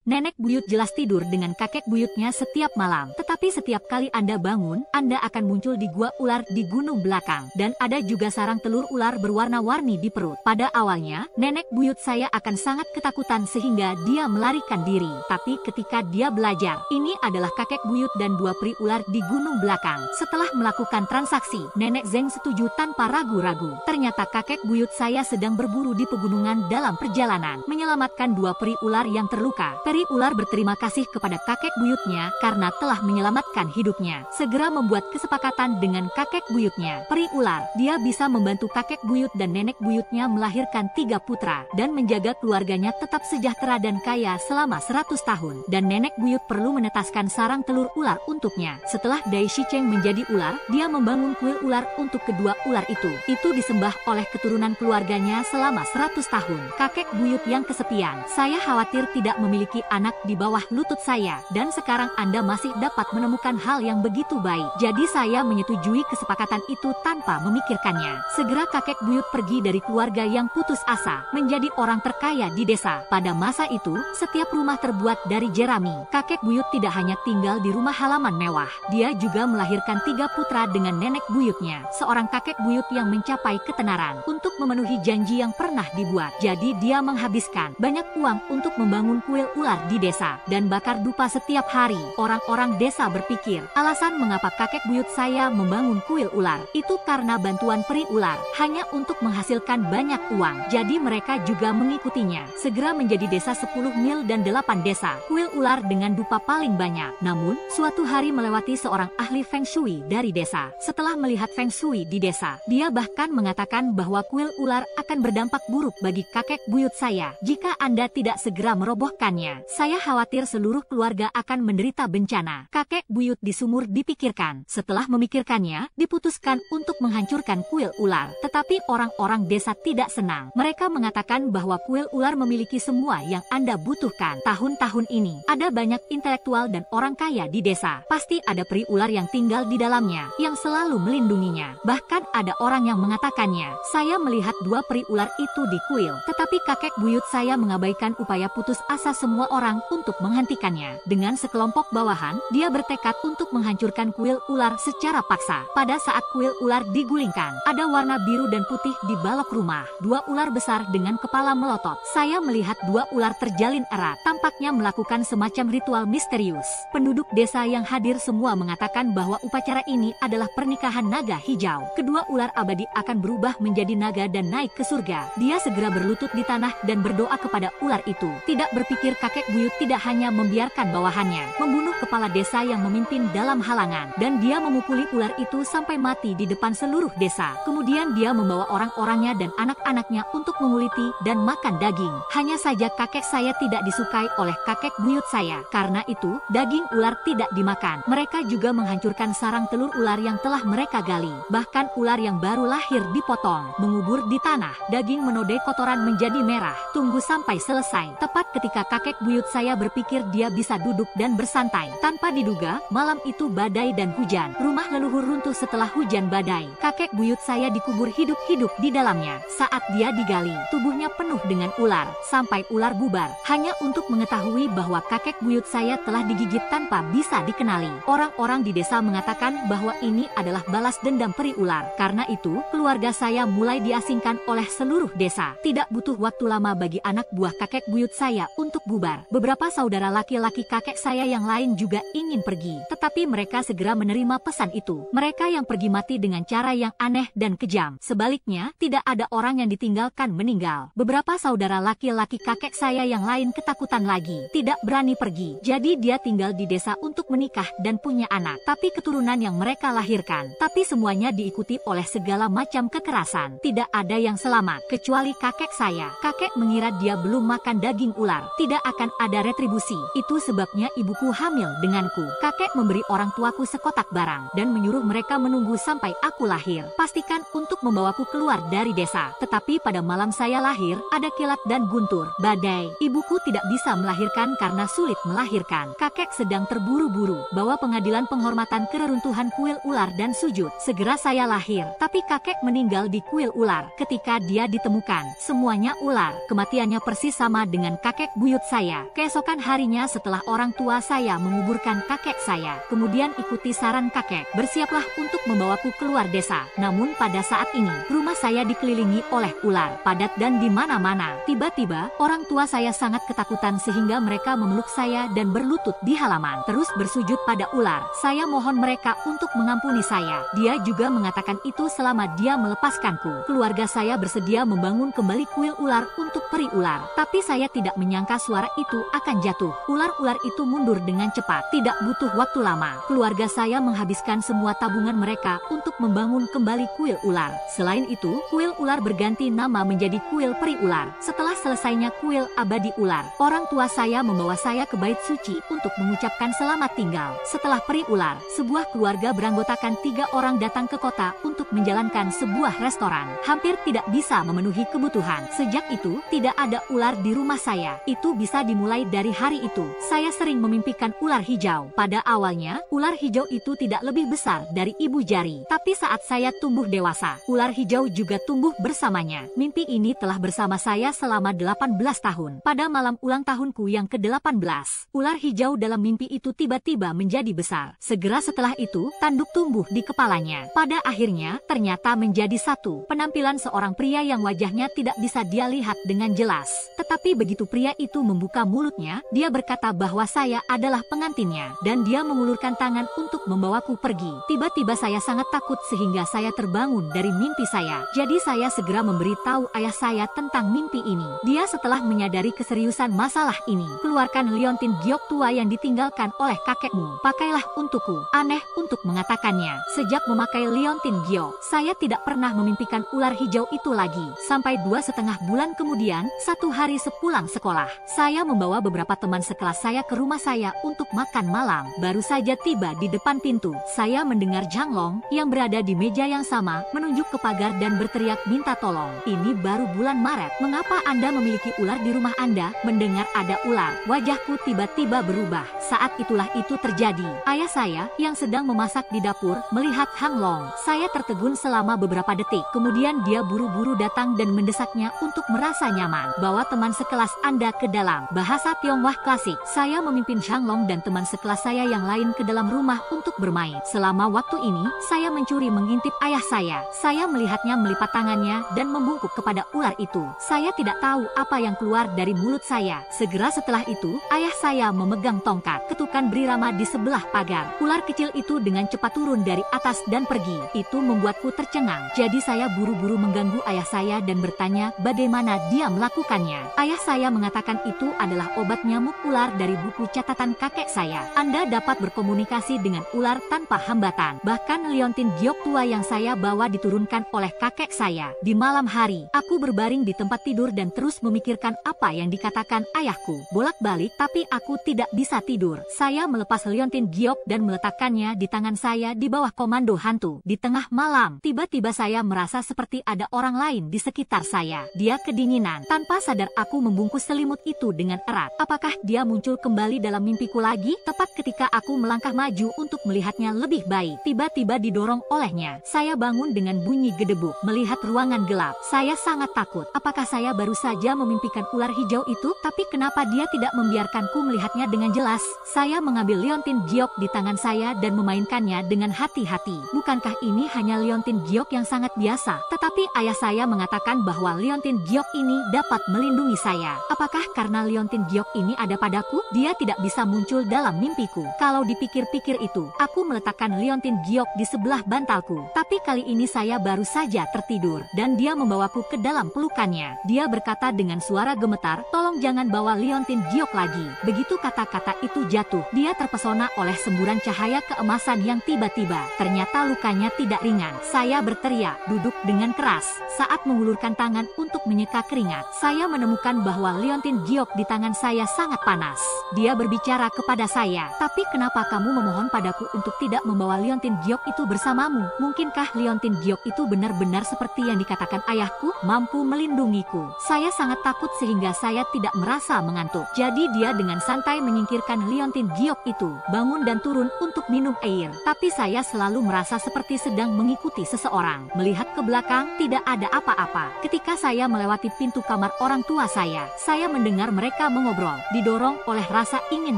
Nenek buyut jelas tidur dengan kakek buyutnya setiap malam. Tetapi setiap kali Anda bangun, Anda akan muncul di gua ular di gunung belakang. Dan ada juga sarang telur ular berwarna-warni di perut. Pada awalnya, nenek buyut saya akan sangat ketakutan sehingga dia melarikan diri. Tapi ketika dia belajar, ini adalah kakek buyut dan dua peri ular di gunung belakang. Setelah melakukan transaksi, nenek Zeng setuju tanpa ragu-ragu. Ternyata kakek buyut saya sedang berburu di pegunungan dalam perjalanan, menyelamatkan dua peri ular yang terluka. Peri ular berterima kasih kepada kakek buyutnya karena telah menyelamatkan hidupnya. Segera membuat kesepakatan dengan kakek buyutnya. Peri ular, dia bisa membantu kakek buyut dan nenek buyutnya melahirkan 3 putra dan menjaga keluarganya tetap sejahtera dan kaya selama 100 tahun. Dan nenek buyut perlu menetaskan sarang telur ular untuknya. Setelah Dai Shicheng menjadi ular, dia membangun kuil ular untuk kedua ular itu. Itu disembah oleh keturunan keluarganya selama 100 tahun. Kakek buyut yang kesepian, saya khawatir tidak memiliki anak di bawah lutut saya, dan sekarang Anda masih dapat menemukan hal yang begitu baik. Jadi saya menyetujui kesepakatan itu tanpa memikirkannya. Segera kakek buyut pergi dari keluarga yang putus asa, menjadi orang terkaya di desa. Pada masa itu, setiap rumah terbuat dari jerami. Kakek buyut tidak hanya tinggal di rumah halaman mewah, dia juga melahirkan 3 putra dengan nenek buyutnya, seorang kakek buyut yang mencapai ketenaran untuk memenuhi janji yang pernah dibuat. Jadi dia menghabiskan banyak uang untuk membangun kuil ular di desa dan bakar dupa setiap hari. Orang-orang desa berpikir, alasan mengapa kakek buyut saya membangun kuil ular itu karena bantuan peri ular, hanya untuk menghasilkan banyak uang. Jadi mereka juga mengikutinya. Segera menjadi desa 10 mil dan 8 desa kuil ular dengan dupa paling banyak. Namun, suatu hari melewati seorang ahli Feng Shui dari desa. Setelah melihat Feng Shui di desa, dia bahkan mengatakan bahwa kuil ular akan berdampak buruk bagi kakek buyut saya jika Anda tidak segera merobohkannya. Saya khawatir seluruh keluarga akan menderita bencana. Kakek buyut di sumur dipikirkan. Setelah memikirkannya, diputuskan untuk menghancurkan kuil ular. Tetapi orang-orang desa tidak senang. Mereka mengatakan bahwa kuil ular memiliki semua yang Anda butuhkan. Tahun-tahun ini, ada banyak intelektual dan orang kaya di desa. Pasti ada peri ular yang tinggal di dalamnya, yang selalu melindunginya. Bahkan ada orang yang mengatakannya, saya melihat 2 peri ular itu di kuil. Tetapi kakek buyut saya mengabaikan upaya putus asa semua orang untuk menghentikannya. Dengan sekelompok bawahan, dia bertekad untuk menghancurkan kuil ular secara paksa. Pada saat kuil ular digulingkan, ada warna biru dan putih di balok rumah. 2 ular besar dengan kepala melotot. Saya melihat 2 ular terjalin erat, tampaknya melakukan semacam ritual misterius. Penduduk desa yang hadir semua mengatakan bahwa upacara ini adalah pernikahan naga hijau. Kedua ular abadi akan berubah menjadi naga dan naik ke surga. Dia segera berlutut di tanah dan berdoa kepada ular itu. Tidak berpikir kakek buyut tidak hanya membiarkan bawahannya membunuh kepala desa yang memimpin dalam halangan, dan dia memukuli ular itu sampai mati di depan seluruh desa. Kemudian dia membawa orang-orangnya dan anak-anaknya untuk menguliti dan makan daging. Hanya saja kakek saya tidak disukai oleh kakek buyut saya. Karena itu, daging ular tidak dimakan. Mereka juga menghancurkan sarang telur ular yang telah mereka gali. Bahkan ular yang baru lahir dipotong, mengubur di tanah. Daging menodai kotoran menjadi merah. Tunggu sampai selesai. Tepat ketika kakek buyut saya berpikir dia bisa duduk dan bersantai. Tanpa diduga, malam itu badai dan hujan. Rumah leluhur runtuh setelah hujan badai. Kakek buyut saya dikubur hidup-hidup di dalamnya. Saat dia digali, tubuhnya penuh dengan ular, sampai ular bubar. Hanya untuk mengetahui bahwa kakek buyut saya telah digigit tanpa bisa dikenali. Orang-orang di desa mengatakan bahwa ini adalah balas dendam peri ular. Karena itu, keluarga saya mulai diasingkan oleh seluruh desa. Tidak butuh waktu lama bagi anak buah kakek buyut saya untuk bubar. Beberapa saudara laki-laki kakek saya yang lain juga ingin pergi, tetapi mereka segera menerima pesan itu. Mereka yang pergi mati dengan cara yang aneh dan kejam. Sebaliknya, tidak ada orang yang ditinggalkan meninggal. Beberapa saudara laki-laki kakek saya yang lain ketakutan lagi, tidak berani pergi. Jadi dia tinggal di desa untuk menikah dan punya anak. Tapi keturunan yang mereka lahirkan, tapi semuanya diikuti oleh segala macam kekerasan. Tidak ada yang selamat, kecuali kakek saya. Kakek mengira dia belum makan daging ular, tidak akan ada retribusi. Itu sebabnya ibuku hamil denganku. Kakek memberi orang tuaku sekotak barang dan menyuruh mereka menunggu sampai aku lahir. Pastikan untuk membawaku keluar dari desa. Tetapi pada malam saya lahir, ada kilat dan guntur, badai. Ibuku tidak bisa melahirkan karena sulit melahirkan. Kakek sedang terburu-buru, bawa pengadilan penghormatan keruntuhan kuil ular dan sujud. Segera saya lahir, tapi kakek meninggal di kuil ular. Ketika dia ditemukan, semuanya ular. Kematiannya persis sama dengan kakek buyut saya. saya. Keesokan harinya setelah orang tua saya menguburkan kakek saya, kemudian ikuti saran kakek, bersiaplah untuk membawaku keluar desa. Namun pada saat ini, rumah saya dikelilingi oleh ular, padat dan di mana-mana. Tiba-tiba, orang tua saya sangat ketakutan sehingga mereka memeluk saya dan berlutut di halaman, terus bersujud pada ular. Saya mohon mereka untuk mengampuni saya. Dia juga mengatakan itu selama dia melepaskanku. Keluarga saya bersedia membangun kembali kuil ular untuk peri ular, tapi saya tidak menyangka suara itu akan jatuh. Ular-ular itu mundur dengan cepat, tidak butuh waktu lama. Keluarga saya menghabiskan semua tabungan mereka untuk membangun kembali kuil ular. Selain itu, kuil ular berganti nama menjadi kuil peri ular. Setelah selesainya kuil abadi ular, orang tua saya membawa saya ke bait suci untuk mengucapkan selamat tinggal. Setelah peri ular, sebuah keluarga beranggotakan 3 orang datang ke kota untuk menjalankan sebuah restoran. Hampir tidak bisa memenuhi kebutuhan. Sejak itu, tidak ada ular di rumah saya. Itu bisa dimulai dari hari itu. Saya sering memimpikan ular hijau. Pada awalnya, ular hijau itu tidak lebih besar dari ibu jari. Tapi saat saya tumbuh dewasa, ular hijau juga tumbuh bersamanya. Mimpi ini telah bersama saya selama 18 tahun. Pada malam ulang tahunku yang ke-18, ular hijau dalam mimpi itu tiba-tiba menjadi besar. Segera setelah itu, tanduk tumbuh di kepalanya. Pada akhirnya, ternyata menjadi satu. Penampilan seorang pria yang wajahnya tidak bisa dia lihat dengan jelas. Tetapi begitu pria itu membuka mulutnya, dia berkata bahwa saya adalah pengantinnya, dan dia mengulurkan tangan untuk membawaku pergi. Tiba-tiba saya sangat takut sehingga saya terbangun dari mimpi saya. Jadi saya segera memberitahu ayah saya tentang mimpi ini. Dia setelah menyadari keseriusan masalah ini, keluarkan liontin giok tua yang ditinggalkan oleh kakekmu. Pakailah untukku. Aneh untuk mengatakannya. Sejak memakai liontin giok, saya tidak pernah memimpikan ular hijau itu lagi. Sampai 2,5 bulan kemudian, satu hari sepulang sekolah, saya membawa beberapa teman sekelas saya ke rumah saya untuk makan malam. Baru saja tiba di depan pintu, saya mendengar Janglong yang berada di meja yang sama menunjuk ke pagar dan berteriak minta tolong. Ini baru bulan Maret. Mengapa Anda memiliki ular di rumah Anda? Mendengar ada ular, wajahku tiba-tiba berubah. Saat itulah itu terjadi. Ayah saya yang sedang memasak di dapur melihat Hanglong. Saya tertegun selama beberapa detik. Kemudian dia buru-buru datang dan mendesaknya untuk merasa nyaman. Bawa teman sekelas Anda ke dalam. Bahasa Tionghoa klasik. Saya memimpin Hanglong dan teman sekelas saya yang lain ke dalam rumah untuk bermain. Selama waktu ini, saya mencuri mengintip ayah saya. Saya melihatnya melipat tangannya dan membungkuk kepada ular itu. Saya tidak tahu apa yang keluar dari mulut saya. Segera setelah itu, ayah saya memegang tongkat. Ketukan berirama di sebelah pagar. Ular kecil itu dengan cepat turun dari atas dan pergi. Itu membuatku tercengang. Jadi saya buru-buru mengganggu ayah saya dan bertanya bagaimana dia melakukannya. Ayah saya mengatakan itu adalah obat nyamuk ular dari buku catatan kakek saya. Anda dapat berkomunikasi dengan ular tanpa hambatan. Bahkan liontin giok tua yang saya bawa diturunkan oleh kakek saya. Di malam hari, aku berbaring di tempat tidur dan terus memikirkan apa yang dikatakan ayahku. Bolak-balik, tapi aku tidak bisa tidur. Saya melepas liontin giok dan meletakkannya di tangan saya di bawah komando hantu. Di tengah malam, tiba-tiba saya merasa seperti ada orang lain di sekitar saya. Dia kedinginan. Tanpa sadar aku membungkus selimut itu dengan erat. Apakah dia muncul kembali dalam mimpiku lagi? Tepat ketika aku melangkah maju untuk melihatnya lebih baik, tiba-tiba didorong olehnya. Saya bangun dengan bunyi gedebuk. Melihat ruangan gelap, saya sangat takut. Apakah saya baru saja memimpikan ular hijau itu? Tapi kenapa dia tidak membiarkanku melihatnya dengan jelas? Saya mengambil liontin giok di tangan saya dan memainkannya dengan hati-hati. Bukankah ini hanya liontin giok yang sangat biasa? Tetapi ayah saya mengatakan bahwa liontin giok ini dapat melindungi saya. Apakah karena liontin giok ini ada padaku, dia tidak bisa muncul dalam mimpiku? Kalau dipikir-pikir itu, aku meletakkan liontin giok di sebelah bantalku. Tapi kali ini saya baru saja tertidur, dan dia membawaku ke dalam pelukannya. Dia berkata dengan suara gemetar, tolong jangan bawa liontin giok lagi. Begitu kata-kata itu jatuh, dia terpesona oleh semburan cahaya keemasan yang tiba-tiba. Ternyata lukanya tidak ringan. Saya berteriak, duduk dengan keras. Saat mengulurkan tangan untuk menyeka keringat, saya menemukan bahwa liontin giok di tangan saya sangat panas. Dia berbicara kepada saya, tapi kenapa kamu memohon padaku untuk tidak membawa liontin giok itu bersamamu? Mungkinkah liontin giok itu benar-benar seperti yang dikatakan ayahku, mampu melindungiku? Saya sangat takut sehingga saya tidak merasa mengantuk. Jadi dia dengan santai menyingkirkan liontin giok itu bangun dan turun untuk minum air. Tapi saya selalu merasa seperti sedang mengikuti seseorang. Melihat ke belakang, tidak ada apa-apa. Ketika saya melewati pintu kamar orang tua saya mendengar mereka mengobrol. Didorong oleh rasa ingin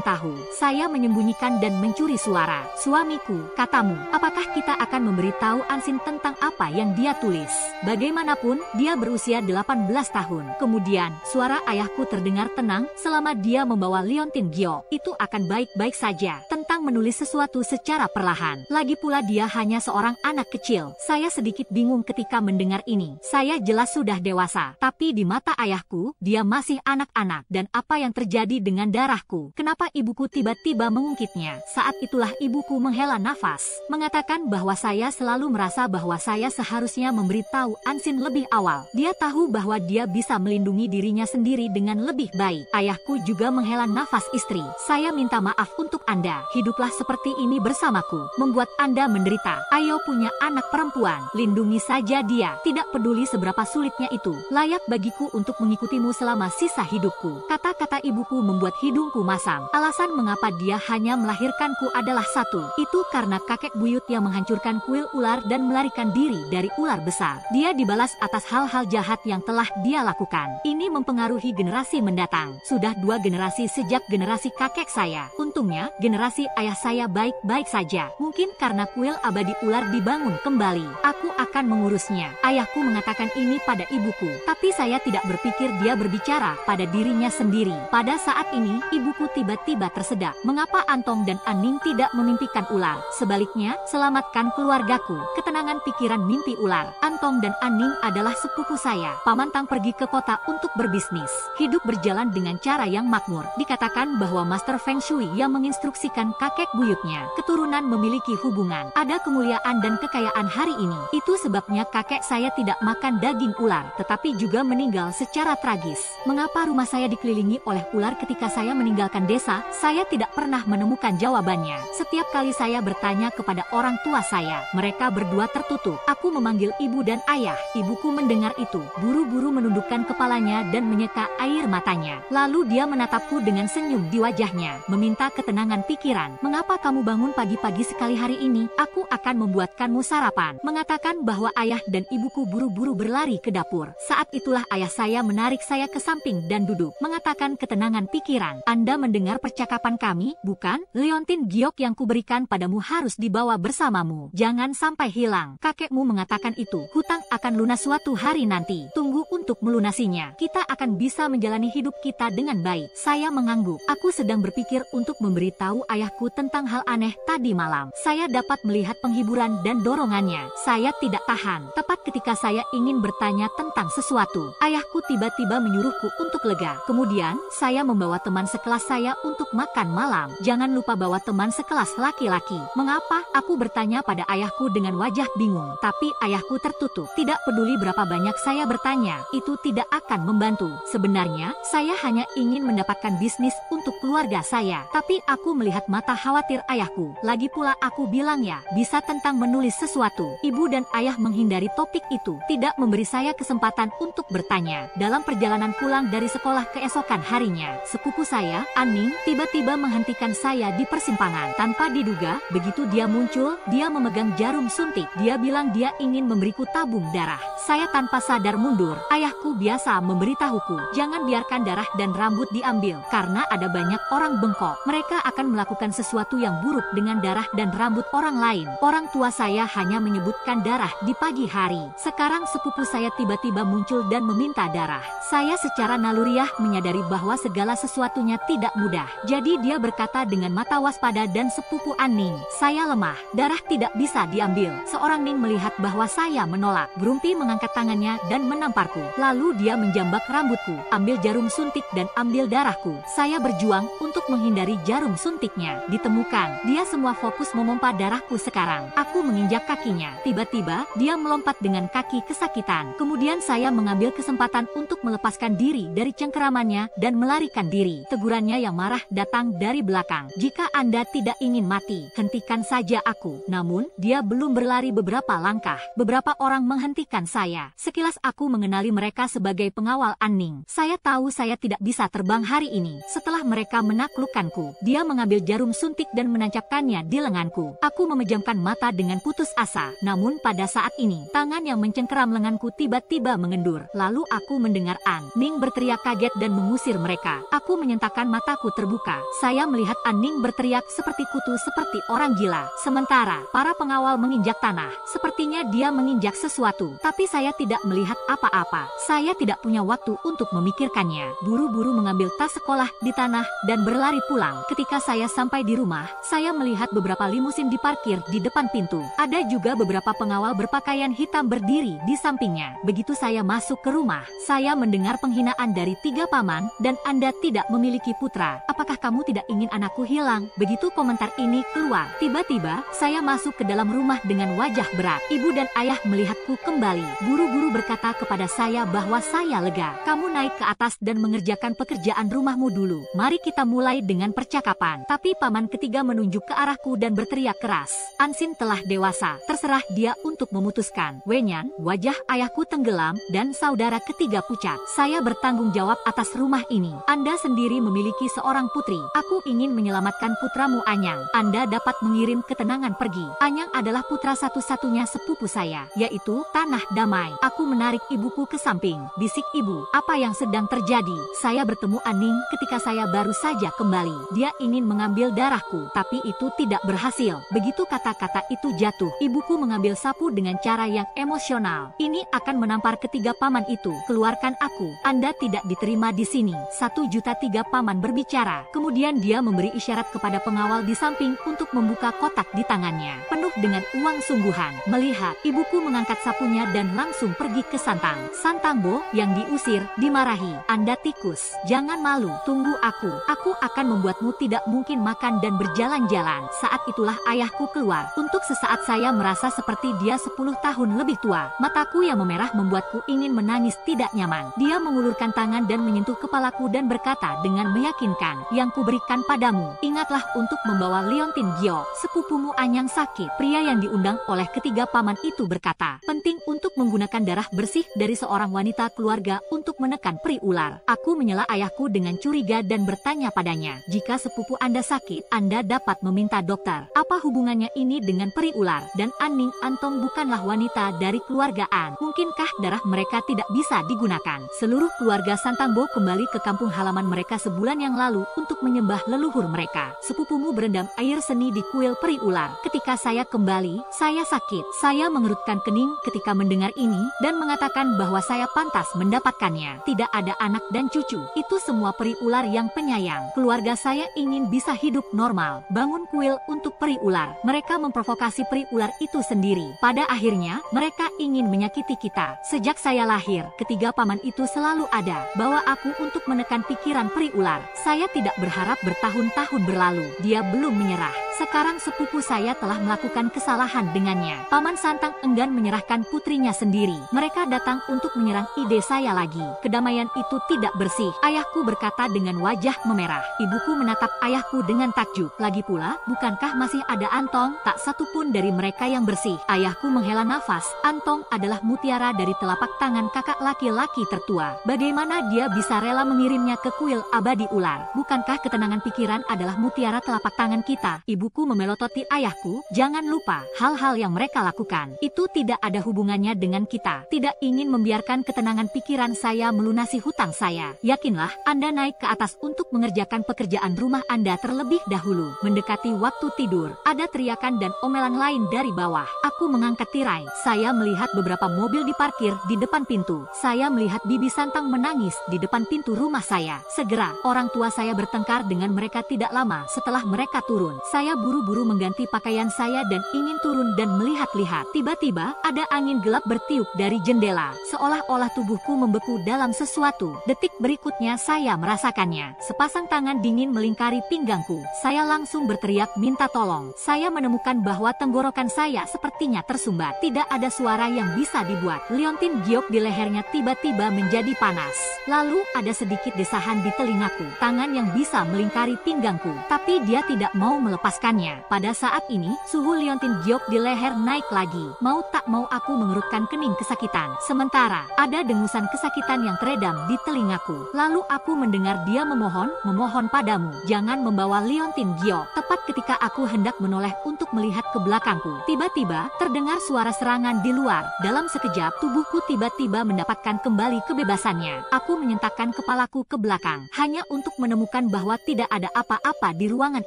tahu, saya menyembunyikan dan mencuri suara. Suamiku, katamu, apakah kita akan memberitahu Ansin tentang apa yang dia tulis? Bagaimanapun, dia berusia 18 tahun. Kemudian, suara ayahku terdengar tenang, selama dia membawa liontin giok, itu akan baik-baik saja. Tentang menulis sesuatu secara perlahan. Lagi pula dia hanya seorang anak kecil. Saya sedikit bingung ketika mendengar ini. Saya jelas sudah dewasa, tapi di mata ayahku, dia masih anak-anak. Dan apa yang terjadi dengan darahku? Kenapa ibuku tiba-tiba mengungkitnya? Saat itulah ibuku menghela nafas, mengatakan bahwa saya selalu merasa bahwa saya seharusnya memberitahu Ansin lebih awal. Dia tahu bahwa dia bisa melindungi dirinya sendiri dengan lebih baik. Ayahku juga menghela nafas istri. Saya minta maaf untuk Anda. Hiduplah seperti ini bersamaku, membuat Anda menderita. Ayo punya anak perempuan, lindungi saja dia. Tidak peduli seberapa sulitnya itu, layak bagiku untuk mengikutimu selama sisa hidupku. Kata-kata ibuku membuat hidungku masam. Alasan mengapa dia hanya melahirkanku adalah satu, itu karena kakek buyut yang menghancurkan kuil ular dan melarikan diri dari ular besar. Dia dibalas atas hal-hal jahat yang telah dia lakukan. Ini mempengaruhi generasi mendatang. Sudah 2 generasi sejak generasi kakek saya. Untungnya, generasi ayah saya baik-baik saja. Mungkin karena kuil abadi ular dibangun kembali. Aku akan mengurusnya. Ayahku mengatakan ini pada ibuku. Tapi saya tidak berpikir dia berbicara pada dirinya sendiri. Pada saat ini, ibuku tiba-tiba tersedak. Mengapa Antong dan Aning tidak memimpikan ular? Sebaliknya, selamatkan keluargaku. Ketenangan pikiran mimpi ular. Antong dan Aning adalah sepupu saya. Paman Tang pergi ke kota untuk berbisnis. Hidup berjalan dengan cara yang makmur. Dikatakan bahwa Master Feng Shui yang menginstruksikan kakek buyutnya, keturunan memiliki hubungan. Ada kemuliaan dan kekayaan hari ini. Itu sebabnya kakek saya tidak makan daging ular, tetapi juga meninggal secara tragis. Mengapa rumah saya dikelilingi oleh ular ketika saya meninggalkan desa? Saya tidak pernah menemukan jawabannya. Setiap kali saya bertanya kepada orang tua saya, mereka berdua tertutup. Aku memanggil ibu dan ayah. Ibuku mendengar itu, buru-buru menundukkan kepalanya dan menyeka air matanya. Lalu dia menatapku dengan senyum di wajahnya, meminta ketenangan pikiran. Mengapa kamu bangun pagi-pagi sekali hari ini? Aku akan membuatkanmu sarapan. Mengatakan bahwa ayah dan ibuku buru-buru berlari ke dapur. Saat itulah ayah saya menarik saya ke samping dan duduk, mengatakan ketenangan pikiran. Anda mendengar percakapan kami, bukan? Liontin giok yang kuberikan padamu harus dibawa bersamamu. Jangan sampai hilang. Kakekmu mengatakan itu. Hutang akan lunas suatu hari nanti. Tunggu untuk melunasinya. Kita akan bisa menjalani hidup kita dengan baik. Saya mengangguk. Aku sedang berpikir untuk memberitahu ayahku tentang hal aneh tadi malam. Saya dapat melihat penghiburan dan dorongannya. Saya tidak tahan. Tepat ketika saya ingin bertanya tentang sesuatu, ayahku tiba-tiba menyuruhku untuk lega. Kemudian, saya membawa teman sekelas saya untuk makan malam. Jangan lupa bawa teman sekelas laki-laki. Mengapa? Aku bertanya pada ayahku dengan wajah bingung. Tapi ayahku tertutup. Tidak peduli berapa banyak saya bertanya, itu tidak akan membantu. Sebenarnya, saya hanya ingin mendapatkan bisnis untuk keluarga saya. Tapi aku melihat mata khawatir ayahku. Lagi pula aku bilang ya, bisa tentang menulis sesuatu. Ibu dan ayah menghindari topik itu, tidak memberi saya kesempatan untuk bertanya. Dalam perjalanan pulang dari sekolah keesokan harinya, sepupu saya, Aning, tiba-tiba menghentikan saya di persimpangan. Tanpa diduga, begitu dia muncul, dia memegang jarum suntik. Dia bilang dia ingin memberiku tabung darah. Saya tanpa sadar mundur. Ayahku biasa memberitahuku, jangan biarkan darah dan rambut diambil, karena ada banyak orang bengkok. Mereka akan melakukan sesuatu yang buruk dengan darah dan rambut orang lain. Orang tua saya hanya menyebutkan darah di pagi hari. Sekarang sepupu saya tiba-tiba muncul dan meminta darah. Saya secara naluriah menyadari bahwa segala sesuatunya tidak mudah. Jadi dia berkata dengan mata waspada dan sepupu Aning, saya lemah, darah tidak bisa diambil. Seorang Ning melihat bahwa saya menolak. Grumpi mengangkat tangannya dan menamparku. Lalu dia menjambak rambutku, ambil jarum suntik dan ambil darahku. Saya berjuang untuk menghindari jarum suntiknya. ditemukan. Dia semua fokus memompa darahku sekarang. Aku menginjak kakinya. Tiba-tiba, dia melompat dengan kaki kesakitan. Kemudian saya mengambil kesempatan untuk melepaskan diri dari cengkeramannya dan melarikan diri. Tegurannya yang marah datang dari belakang. Jika Anda tidak ingin mati, hentikan saja aku. Namun, dia belum berlari beberapa langkah. Beberapa orang menghentikan saya. Sekilas aku mengenali mereka sebagai pengawal Anning. Saya tahu saya tidak bisa terbang hari ini. Setelah mereka menaklukkanku, dia mengambil jarum suntik dan menancapkannya di lenganku. Aku memejamkan mata dengan putus asa. Namun pada saat ini, tangan yang mencengkeram lenganku tiba-tiba mengendur. Lalu aku mendengar Anning berteriak kaget dan mengusir mereka. Aku menyentakkan mataku terbuka. Saya melihat Anning berteriak seperti kutu seperti orang gila. Sementara para pengawal menginjak tanah. Sepertinya dia menginjak sesuatu. Tapi saya tidak melihat apa-apa. Saya tidak punya waktu untuk memikirkannya. Buru-buru mengambil tas sekolah di tanah dan berlari pulang. Ketika saya sampai di rumah, saya melihat beberapa limusin diparkir di depan pintu. Ada juga beberapa pengawal berpakaian hitam berdiri di sampingnya. Begitu saya masuk ke rumah, saya mendengar penghinaan dari 3 paman, dan Anda tidak memiliki putra. Apakah kamu tidak ingin anakku hilang? Begitu komentar ini keluar, tiba-tiba saya masuk ke dalam rumah dengan wajah berat. Ibu dan ayah melihatku kembali. Buru-buru berkata kepada saya bahwa saya lega. Kamu naik ke atas dan mengerjakan pekerjaan rumahmu dulu. Mari kita mulai dengan percakapan. Tapi paman ketiga menunjuk ke arahku dan berteriak keras. Ansin telah dewasa. Terserah dia untuk memutuskan. Wenyan, wajah ayahku tenggelam dan saudara ketiga pucat. Saya bertanggung jawab atas rumah ini. Anda sendiri memiliki seorang putri. Aku ingin menyelamatkan putramu Anyang. Anda dapat mengirim ketenangan pergi. Anyang adalah putra satu-satunya sepupu saya, yaitu Tanah Damai. Aku menarik ibuku ke samping. Bisik ibu, apa yang sedang terjadi? Saya bertemu Anning ketika saya baru saja kembali. Dia ingin mengambil darahku, tapi itu tidak berhasil. Begitu kata-kata itu jatuh, ibuku mengambil sapu dengan cara yang emosional. Ini akan menampar ketiga paman itu. Keluarkan aku. Anda tidak diterima di sini. 1.000.000 paman berbicara. Kemudian dia memberi isyarat kepada pengawal di samping untuk membuka kotak di tangannya, penuh dengan uang sungguhan. Melihat ibuku mengangkat sapunya dan langsung pergi ke Santang. Santangbo yang diusir, dimarahi. Anda tikus. Jangan malu. Tunggu aku. Aku akan membuatmu tidak mungkin makan dan berjalan-jalan. Saat itulah ayahku keluar. Untuk sesaat saya merasa seperti dia 10 tahun lebih tua. Mataku yang memerah membuatku ingin menangis tidak nyaman. Dia mengulurkan tangan dan menyentuh kepalaku dan berkata dengan meyakinkan, yang kuberikan padamu. Ingatlah untuk membawa Liontin Gyo. Sepupumu Anyang sakit. Pria yang diundang oleh ketiga paman itu berkata, penting untuk menggunakan darah bersih dari seorang wanita keluarga untuk menekan peri ular. Aku menyela ayahku dengan curiga dan bertanya padanya, jika sepupu Anda sakit, Anda dapat meminta dokter. Apa hubungannya ini dengan peri ular? Dan Anning Antong bukanlah wanita dari keluarga An. Mungkinkah darah mereka tidak bisa digunakan? Seluruh keluarga Santangbo kembali ke kampung halaman mereka sebulan yang lalu untuk menyembah leluhur mereka. Sepupumu berendam air seni di kuil peri ular. Ketika saya kembali, saya sakit. Saya mengerutkan kening ketika mendengar ini dan mengatakan bahwa saya pantas mendapatkannya. Tidak ada anak dan cucu. Itu semua peri ular yang penyayang. Keluarga saya ingin bisa hidup normal. Bangun kuil untuk peri ular. Mereka memprovokasi peri ular itu sendiri. Pada akhirnya, mereka ingin menyakiti kita. Sejak saya lahir, ketiga paman itu selalu ada. Bawa aku untuk menekan pikiran peri ular. Saya tidak berharap bertahun-tahun berlalu. Dia belum menyerah. Sekarang sepupu saya telah melakukan kesalahan dengannya. Paman Santang enggan menyerahkan putrinya sendiri. Mereka datang untuk menyerang ide saya lagi. Kedamaian itu tidak bersih. Ayahku berkata dengan wajah memerah. Ibuku menatap ayahku dengan takjub. Lagi pula, bukankah masih ada Antong? Tak satu pun dari mereka yang bersih. Ayahku menghela nafas. Antong adalah mutiara dari telapak tangan kakak laki-laki tertua. Bagaimana dia bisa rela mengirimnya ke kuil abadi ular? Bukankah ketenangan pikiran adalah mutiara telapak tangan kita? Ibuku memelototi ayahku. Jangan lupa, hal-hal yang mereka lakukan itu tidak ada hubungannya dengan kita. Tidak ingin membiarkan ketenangan pikiran saya melunasi hutang saya. Yakinlah, Anda naik ke atas untuk mengerjakan pekerjaan rumah Anda terlebih dahulu. Mendekati waktu tidur, ada teriakan dan omelan lain dari bawah. Aku mengangkat tirai. Saya melihat beberapa mobil diparkir di depan pintu. Saya melihat Bibi Santang menangis di depan pintu rumah saya. Segera, orang tua saya bertengkar dengan mereka tidak lama setelah mereka turun. Saya buru-buru mengganti pakaian saya dan ingin turun dan melihat-lihat. Tiba-tiba, ada angin gelap bertiup dari jendela, seolah-olah tubuhku membeku dalam sesuatu. Detik berikutnya saya merasakannya. Sepasang tangan dingin melingkari pinggangku. Saya langsung berteriak minta tolong. Saya menemukan bahwa tenggorokan saya sepertinya tersumbat. Tidak ada suara yang bisa dibuat. Liontin giok di lehernya tiba-tiba menjadi panas. Lalu ada sedikit desahan di telingaku. Tangan yang bisa melingkari pinggangku, tapi dia tidak mau melepaskannya. Pada saat ini, suhu liontin giok di leher naik lagi. Mau tak mau aku mengerutkan kening kesakitan. Sementara, ada dengusan kesakitan yang teredam di telingaku. Lalu aku mendengar dia memohon padamu, jangan membawa liontin giok. Tepat ketika aku hendak menoleh untuk melihat ke belakangku, tiba-tiba terdengar suara serangan di luar. Dalam sekejap, tubuhku tiba-tiba mendapatkan kembali kebebasannya. Aku menyentakkan kepalaku ke belakang, hanya untuk menemukan bahwa tidak ada apa-apa di ruangan